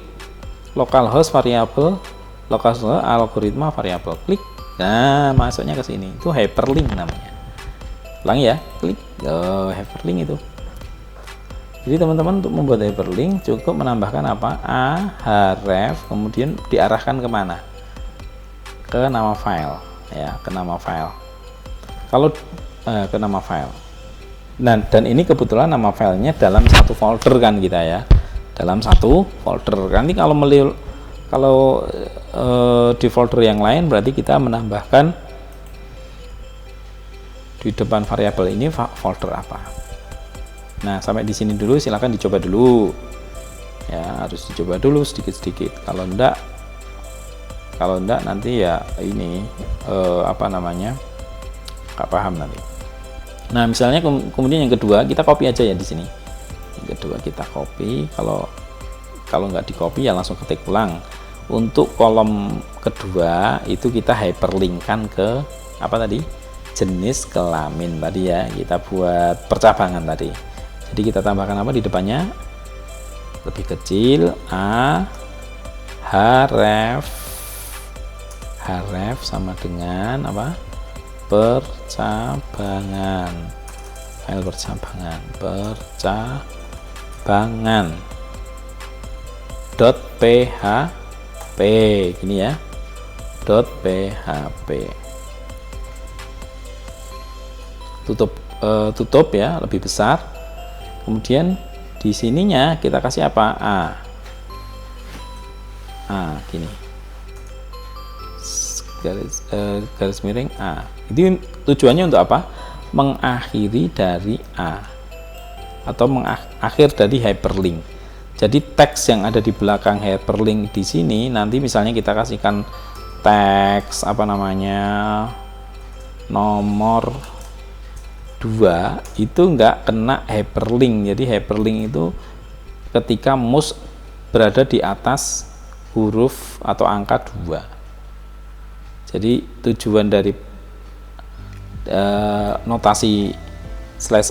localhost variabel, localhost algoritma variabel, klik. Nah masuknya ke sini. Itu hyperlink namanya. Ulang ya, klik. Oh, hyperlink itu. Jadi teman-teman untuk membuat hyperlink cukup menambahkan apa? href, kemudian diarahkan kemana? Ke nama file, ya, ke nama file. Kalau ke nama file. Nah, dan ini kebetulan nama filenya dalam satu folder kan kita ya, dalam satu folder. Nanti kalau di folder yang lain berarti kita menambahkan di depan variabel ini folder apa? Nah sampai di sini dulu, silahkan dicoba dulu ya, harus dicoba dulu sedikit-sedikit. Kalau enggak nanti ya ini apa namanya, nggak paham nanti. Nah misalnya kemudian yang kedua kita copy aja ya di sini. Yang kedua kita copy, kalau nggak di copy ya langsung ketik ulang. Untuk kolom kedua itu kita hyperlinkkan ke apa tadi, jenis kelamin tadi ya, kita buat percabangan tadi. Jadi kita tambahkan apa di depannya, lebih kecil, href sama dengan apa, percabangan, file percabangan .php gini ya, .php. Tutup ya, lebih besar. Kemudian di sininya kita kasih apa? Gini, garis miring A. Itu tujuannya untuk apa? Mengakhiri dari A atau mengakhir dari hyperlink. Jadi teks yang ada di belakang hyperlink di sini nanti misalnya kita kasihkan teks apa namanya, nomor 2 itu nggak kena hyperlink. Jadi hyperlink itu ketika mouse berada di atas huruf atau angka 2. Jadi tujuan dari notasi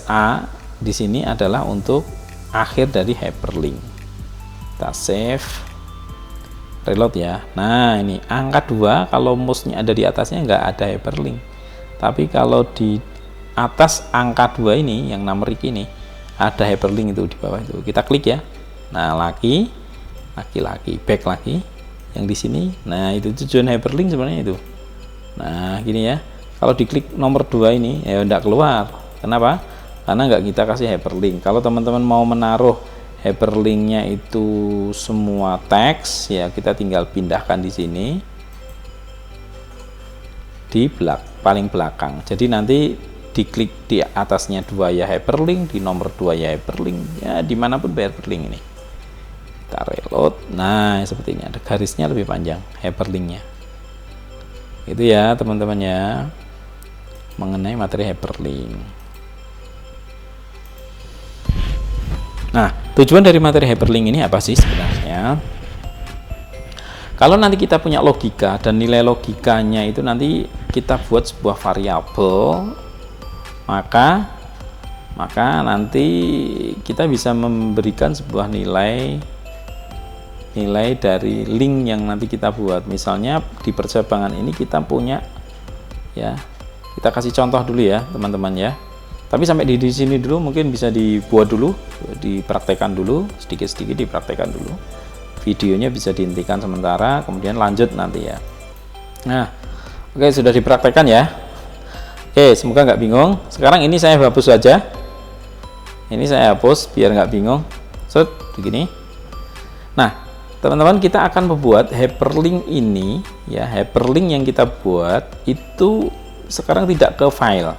/a di sini adalah untuk akhir dari hyperlink. Kita save, reload ya. Nah ini angka 2 kalau mouse-nya ada di atasnya nggak ada hyperlink, tapi kalau di atas angka 2 ini yang numerik ini ada hyperlink itu di bawah itu. Kita klik ya. Nah, laki, back lagi yang di sini. Nah, itu tujuan hyperlink sebenarnya itu. Nah, gini ya. Kalau diklik nomor 2 ini ya enggak keluar. Kenapa? Karena enggak kita kasih hyperlink. Kalau teman-teman mau menaruh hyperlinknya itu semua teks ya, kita tinggal pindahkan di sini di paling belakang. Jadi nanti diklik di atasnya 2 ya hyperlink, di nomor 2 ya hyperlink, ya dimanapun hyperlink ini. Kita reload. Nah seperti ini, ada garisnya lebih panjang hyperlinknya. Itu ya teman-teman ya, mengenai materi hyperlink. Nah tujuan dari materi hyperlink ini apa sih sebenarnya? Kalau nanti kita punya logika dan nilai logikanya itu nanti kita buat sebuah variabel, maka nanti kita bisa memberikan sebuah nilai dari link yang nanti kita buat. Misalnya di percabangan ini kita punya, ya, kita kasih contoh dulu ya teman-teman ya. Tapi sampai di sini dulu, mungkin bisa dibuat dulu, dipraktekkan dulu, sedikit-sedikit dipraktekkan dulu. Videonya bisa dihentikan sementara, kemudian lanjut nanti ya. Nah, oke, sudah dipraktekkan ya. Oke, semoga nggak bingung. Sekarang ini saya hapus saja. Ini saya hapus biar nggak bingung. Set, begini. Nah, teman-teman, kita akan membuat hyperlink ini ya. Hyperlink yang kita buat itu sekarang tidak ke file,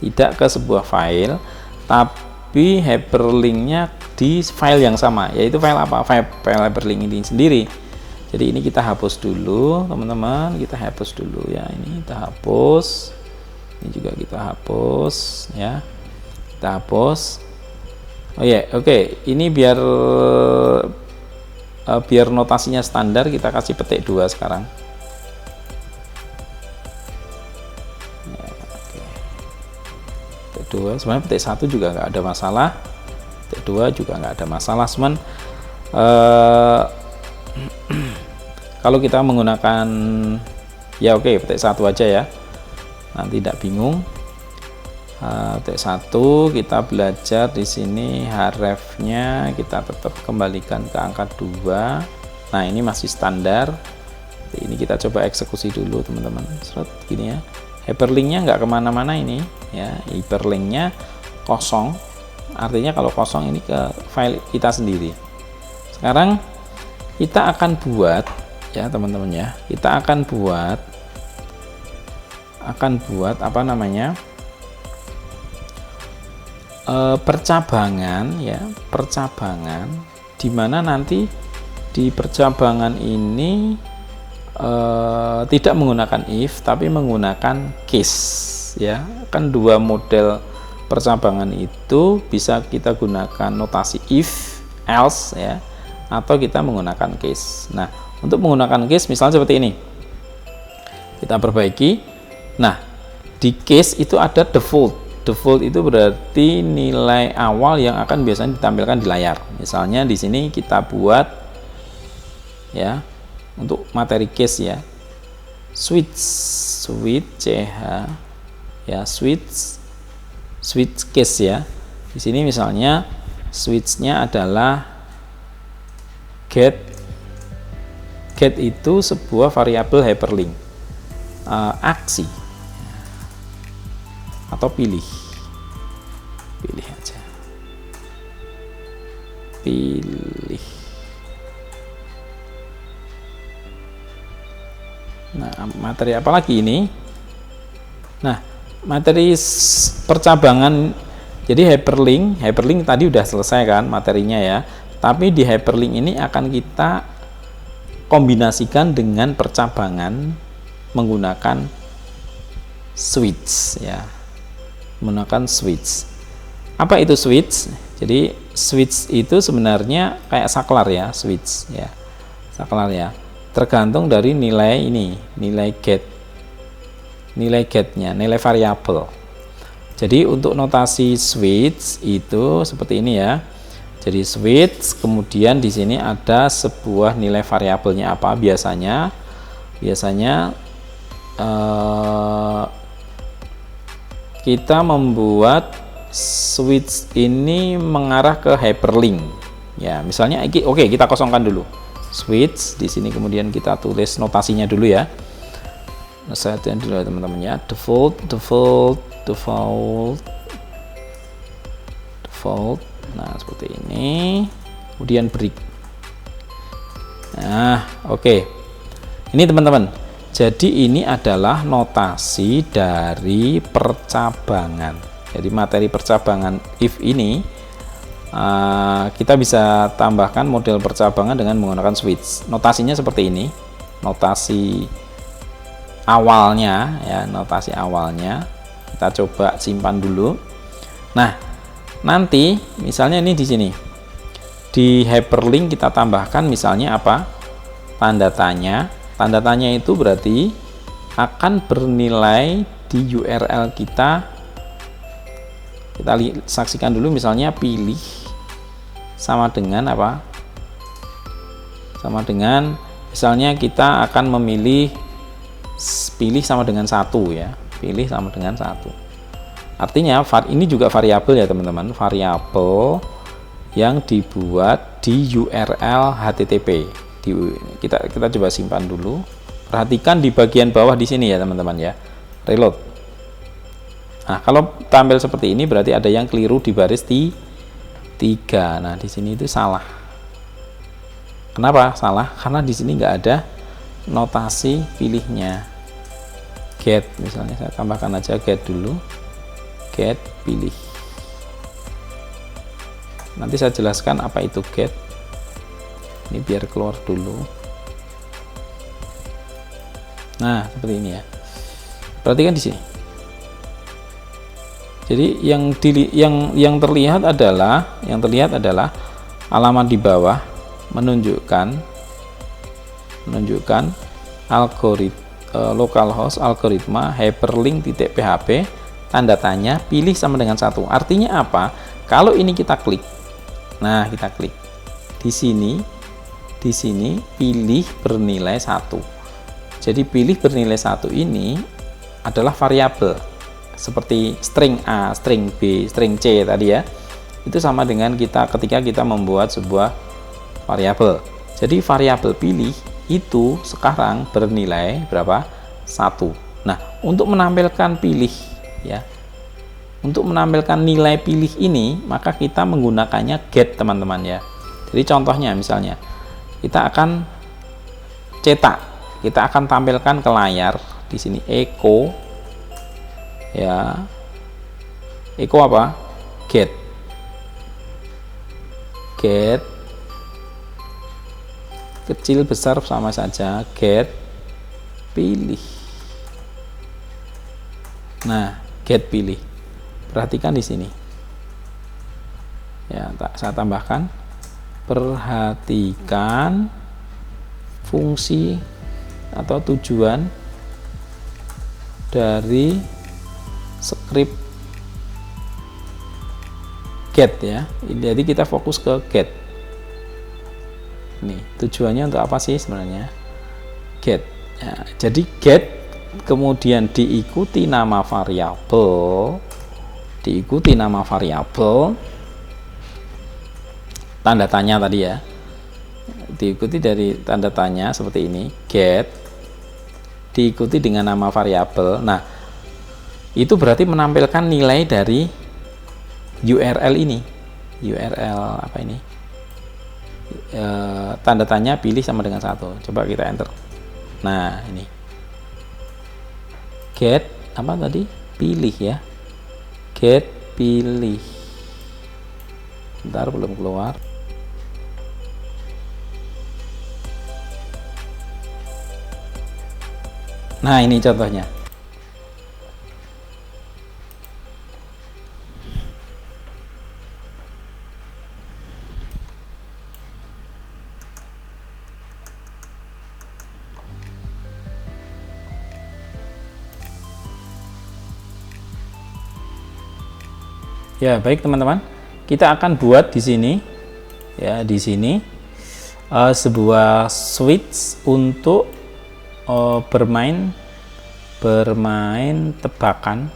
tidak ke sebuah file, tapi hyperlinknya di file yang sama, yaitu file apa? File hyperlink ini sendiri. Jadi ini kita hapus dulu teman-teman, kita hapus dulu ya. Ini kita hapus, ini juga kita hapus ya, kita hapus. Oh ya, oke. Ini biar notasinya standar, kita kasih petik 2 sekarang. Ya, oke. Petik 2, sebenarnya petik 1 juga nggak ada masalah, petik 2 juga nggak ada masalah, cuman kalau kita menggunakan, ya oke, petik 1 aja ya, nanti tidak bingung. Petik 1 kita belajar di sini href-nya kita tetap kembalikan ke angka 2. Nah, ini masih standar. Ini kita coba eksekusi dulu teman-teman. Seret gini ya. Hyperlinknya nggak kemana-mana ini ya. Hyperlinknya kosong. Artinya kalau kosong ini ke file kita sendiri. Sekarang kita akan buat ya teman-teman ya. Kita akan buat apa namanya? Percabangan ya, percabangan di mana nanti di percabangan ini tidak menggunakan if tapi menggunakan case ya. Kan dua model percabangan itu bisa kita gunakan notasi if, else ya, atau kita menggunakan case. Nah, untuk menggunakan case misalnya seperti ini, kita perbaiki. Nah, di case itu ada default. Default itu berarti nilai awal yang akan biasanya ditampilkan di layar. Misalnya di sini kita buat ya, untuk materi case ya, switch ch ya, switch case ya. Di sini misalnya switch-nya adalah get itu sebuah variabel hyperlink, aksi atau pilih aja, pilih. Nah, materi apa lagi ini? Nah, materi percabangan. Jadi hyperlink tadi udah selesai kan materinya ya, tapi di hyperlink ini akan kita kombinasikan dengan percabangan menggunakan switch ya, menggunakan switch. Apa itu switch? Jadi switch itu sebenarnya kayak saklar ya, switch ya, saklar ya, tergantung dari nilai ini, nilai getnya, nilai variabel. Jadi untuk notasi switch itu seperti ini ya. Jadi switch, kemudian di sini ada sebuah nilai variabelnya apa biasanya kita membuat switch ini mengarah ke hyperlink ya. Misalnya oke, kita kosongkan dulu switch di sini, kemudian kita tulis notasinya dulu ya. Saya dulu ya teman-teman ya, default. Nah, seperti ini. Kemudian break. Nah, oke. Ini teman-teman. Jadi ini adalah notasi dari percabangan. Jadi materi percabangan if ini kita bisa tambahkan model percabangan dengan menggunakan switch. Notasinya seperti ini. Notasi awalnya ya, notasi awalnya. Kita coba simpan dulu. Nah, nanti misalnya ini di sini. Di hyperlink kita tambahkan misalnya apa? tanda tanya. Tanda tanya itu berarti akan bernilai di URL kita. Kita saksikan dulu, misalnya pilih sama dengan apa? Sama dengan, misalnya kita akan memilih pilih sama dengan 1 ya. Pilih sama dengan 1. Artinya ini juga variabel ya teman-teman, variabel yang dibuat di URL HTTP. Kita coba simpan dulu. Perhatikan di bagian bawah di sini ya teman-teman ya. Reload. Nah, kalau tampil seperti ini berarti ada yang keliru di baris 3. Nah, di sini itu salah. Kenapa salah? Karena di sini nggak ada notasi pilihnya. Get, misalnya saya tambahkan aja get dulu. Get pilih. Nanti saya jelaskan apa itu get. Ini biar keluar dulu. Nah, seperti ini ya. Perhatikan di sini. Jadi yang terlihat adalah halaman di bawah menunjukkan localhost algoritma hyperlink.php tanda tanya pilih sama dengan 1. Artinya apa? Kalau ini kita klik. Nah, kita klik. Di sini pilih bernilai 1. Jadi pilih bernilai 1 ini adalah variabel. Seperti string A, string B, string C tadi ya. Itu sama dengan ketika kita membuat sebuah variabel. Jadi variabel pilih itu sekarang bernilai berapa? 1. Nah, untuk menampilkan pilih ya. Untuk menampilkan nilai pilih ini, maka kita menggunakannya get teman-teman ya. Jadi contohnya misalnya kita akan cetak, kita akan tampilkan ke layar di sini echo ya, echo apa? Get kecil besar sama saja, get pilih. Nah, get pilih, perhatikan di sini ya, saya tambahkan, perhatikan fungsi atau tujuan dari script get ya. Jadi kita fokus ke get. Nih, tujuannya untuk apa sih sebenarnya? Get. Ya, jadi get kemudian diikuti nama variabel, tanda tanya tadi ya. Diikuti dari tanda tanya seperti ini, get diikuti dengan nama variabel. Nah, itu berarti menampilkan nilai dari URL ini. URL apa ini? Tanda tanya pilih sama dengan 1. Coba kita enter. Nah, ini get apa tadi? Pilih ya. Get pilih. Bentar, belum keluar. Nah, ini contohnya. Ya, baik teman-teman. Kita akan buat di sini ya, di sini sebuah switch untuk bermain tebakan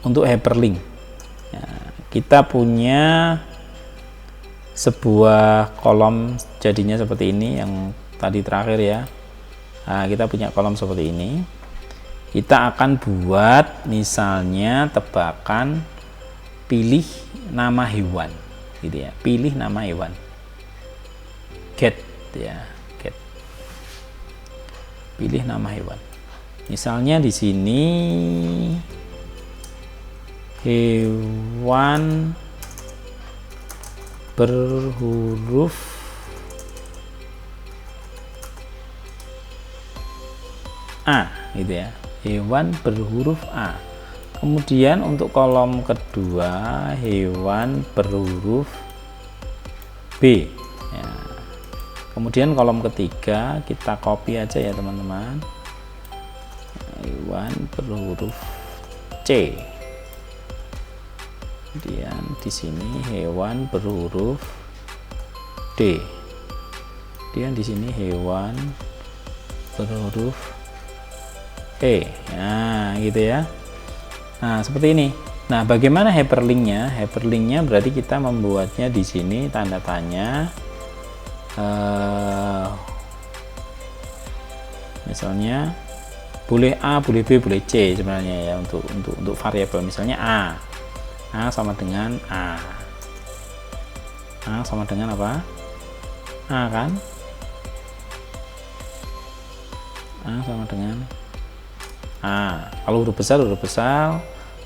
untuk hyperlink ya. Kita punya sebuah kolom jadinya seperti ini yang tadi terakhir ya. Nah, kita punya kolom seperti ini. Kita akan buat misalnya tebakan pilih nama hewan gitu ya, pilih nama hewan, get ya, get pilih nama hewan. Misalnya di sini hewan berhuruf A gitu ya, hewan berhuruf A. Kemudian untuk kolom kedua hewan berhuruf B ya. Kemudian kolom ketiga kita copy aja ya teman-teman, hewan berhuruf C. Kemudian di sini hewan berhuruf D. Kemudian di sini hewan berhuruf E. Nah, gitu ya. Nah, seperti ini. Nah, bagaimana hyperlinknya? Hyperlinknya berarti kita membuatnya di sini tanda tanya. Misalnya boleh A, boleh B, boleh C sebenarnya ya untuk variabel. Misalnya A sama dengan A sama dengan apa? A kan? A sama dengan A. Kalau huruf besar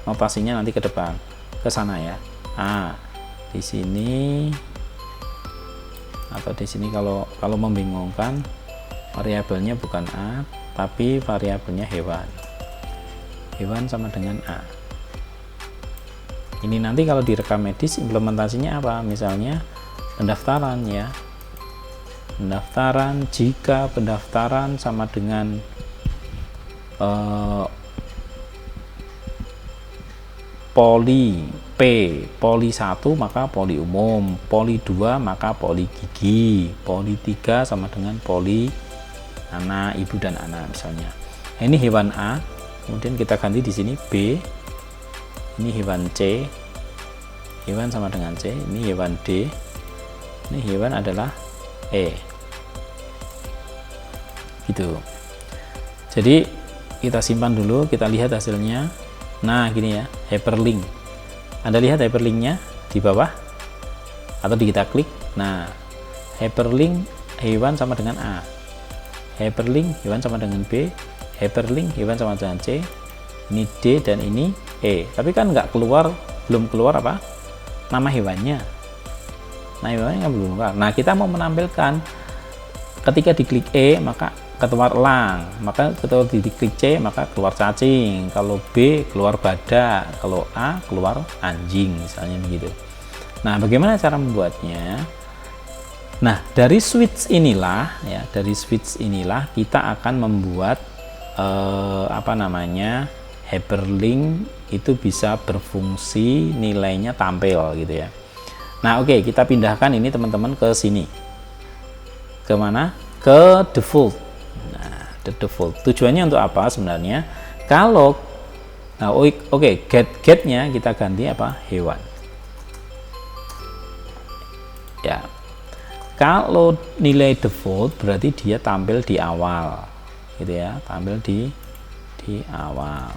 notasinya nanti ke depan, ke sana ya. A di sini atau di sini kalau membingungkan, variabelnya bukan A tapi variabelnya hewan. Hewan sama dengan A. Ini nanti kalau direkam medis implementasinya apa? Misalnya pendaftaran ya. Pendaftaran, jika pendaftaran sama dengan poli poli 1 maka poli umum, poli 2 maka poli gigi, poli 3 sama dengan poli anak, ibu dan anak misalnya. Nah, ini hewan A, kemudian kita ganti di sini B. Ini hewan C, hewan sama dengan C. Ini hewan D, ini hewan adalah E. Gitu. Jadi kita simpan dulu, kita lihat hasilnya. Nah, gini ya, hyperlink. Anda lihat hyperlinknya di bawah atau kita klik. Nah, hyperlink hewan sama dengan A, hyperlink hewan sama dengan B, hyperlink hewan sama dengan C, ini D dan ini E. Tapi kan belum keluar apa? Nama hewannya. Nah, hewannya belum keluar. Nah, kita mau menampilkan ketika diklik E maka keluar elang, maka ketika diklik C maka keluar cacing, kalau B keluar badak, kalau A keluar anjing misalnya begitu. Nah, bagaimana cara membuatnya? Nah, dari switch inilah ya, kita akan membuat hyperlink itu bisa berfungsi, nilainya tampil gitu ya. Nah, oke, kita pindahkan ini teman-teman ke sini. Ke mana? Ke default. The default. Tujuannya untuk apa sebenarnya? Kalau getnya kita ganti apa? Hewan. Ya. Kalau nilai default berarti dia tampil di awal. Gitu ya, tampil di awal.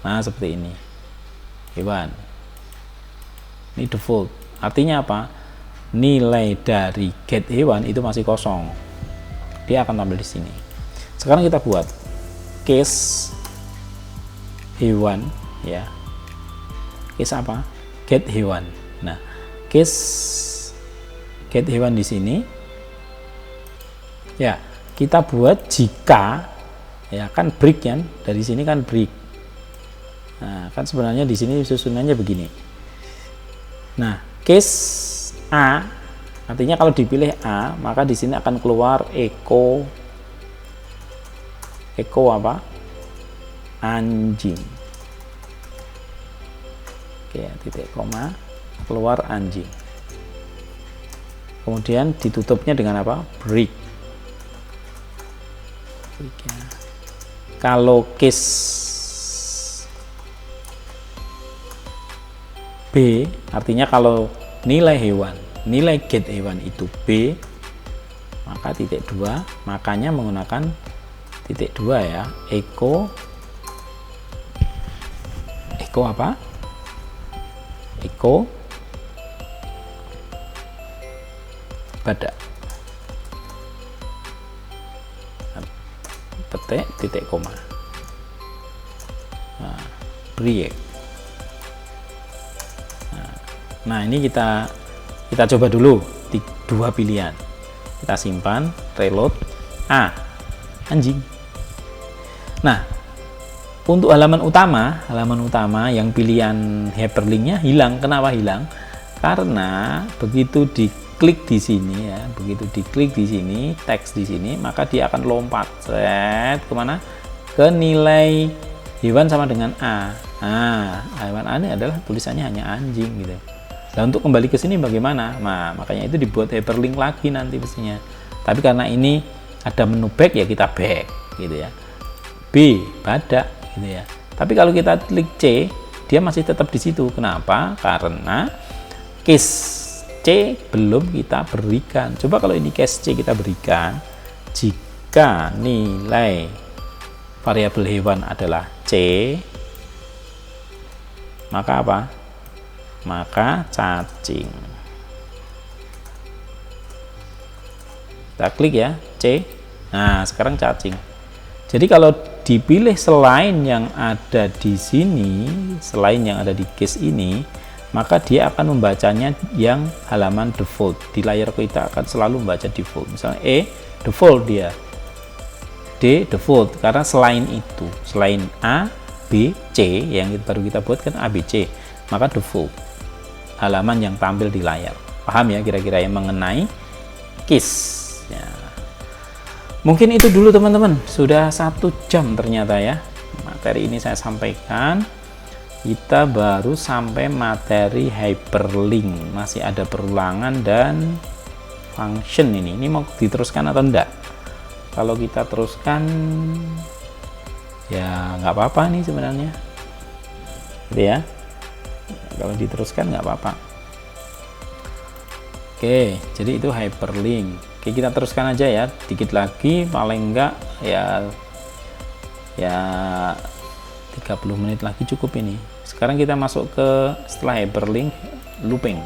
Nah, seperti ini. Hewan. Ini default. Artinya apa? Nilai dari get hewan itu masih kosong. Dia akan tampil di sini. Sekarang kita buat case hewan ya. Case apa? Get hewan. Nah, case get hewan di sini ya, kita buat jika ya, kan break kan, dari sini kan break. Nah, kan sebenarnya di sini susunannya begini. Nah, case A artinya kalau dipilih A, maka di sini akan keluar echo apa? Anjing. Oke, titik koma, keluar anjing. Kemudian ditutupnya dengan apa? Break. Kalau case B, artinya kalau nilai get hewan itu B, maka titik 2, makanya menggunakan titik 2 ya, echo apa? Echo badak. Petik titik koma. Nah, break. Nah, ini kita coba dulu dua pilihan. Kita simpan, reload. Anjing. Nah, untuk halaman utama yang pilihan hyperlinknya hilang. Kenapa hilang? Karena begitu diklik di sini ya, begitu diklik di sini, teks di sini, maka dia akan lompat set kemana? Ke nilai hewan sama dengan A. Nah, hewan A ini adalah tulisannya hanya anjing gitu. Nah, untuk kembali ke sini bagaimana? Nah, makanya itu dibuat hyperlink lagi nanti pastinya. Tapi karena ini ada menu back ya kita back gitu ya. B, badak gitu ya. Tapi kalau kita klik C, dia masih tetap di situ. Kenapa? Karena case C belum kita berikan. Coba kalau ini case C kita berikan, jika nilai variabel hewan adalah C, maka apa? Maka cacing. Kita klik ya, C. Nah, sekarang cacing. Jadi kalau dipilih selain yang ada di sini, selain yang ada di case ini, maka dia akan membacanya yang halaman default. Di layar kita akan selalu membaca default. Misalnya E, default dia. D, default. Karena selain itu, selain A, B, C, yang baru kita buat kan A, B, C, maka default. Halaman yang tampil di layar. Paham ya kira-kira yang mengenai case. Ya. Mungkin itu dulu teman-teman. Sudah 1 jam ternyata ya. Materi ini saya sampaikan. Kita baru sampai materi hyperlink. Masih ada perulangan dan function ini. Ini mau diteruskan atau enggak? Kalau kita teruskan ya nggak apa-apa nih sebenarnya. Gitu ya. Kalau diteruskan nggak apa-apa. Oke, jadi itu hyperlink. Oke, kita teruskan aja ya, dikit lagi, paling enggak ya 30 menit lagi cukup ini. Sekarang kita masuk ke setelah hyperlink, looping.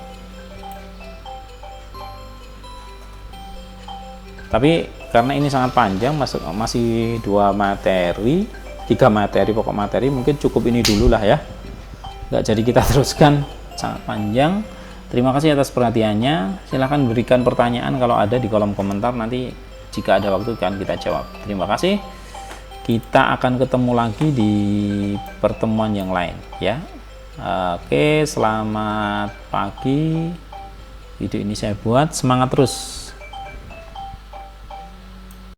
Tapi karena ini sangat panjang, masih 3 materi pokok materi, mungkin cukup ini dulu lah ya. Nggak jadi kita teruskan, sangat panjang. Terima kasih atas perhatiannya. Silahkan berikan pertanyaan kalau ada di kolom komentar, nanti jika ada waktu akan kita jawab. Terima kasih. Kita akan ketemu lagi di pertemuan yang lain ya. Oke, selamat pagi. Video ini saya buat, semangat terus.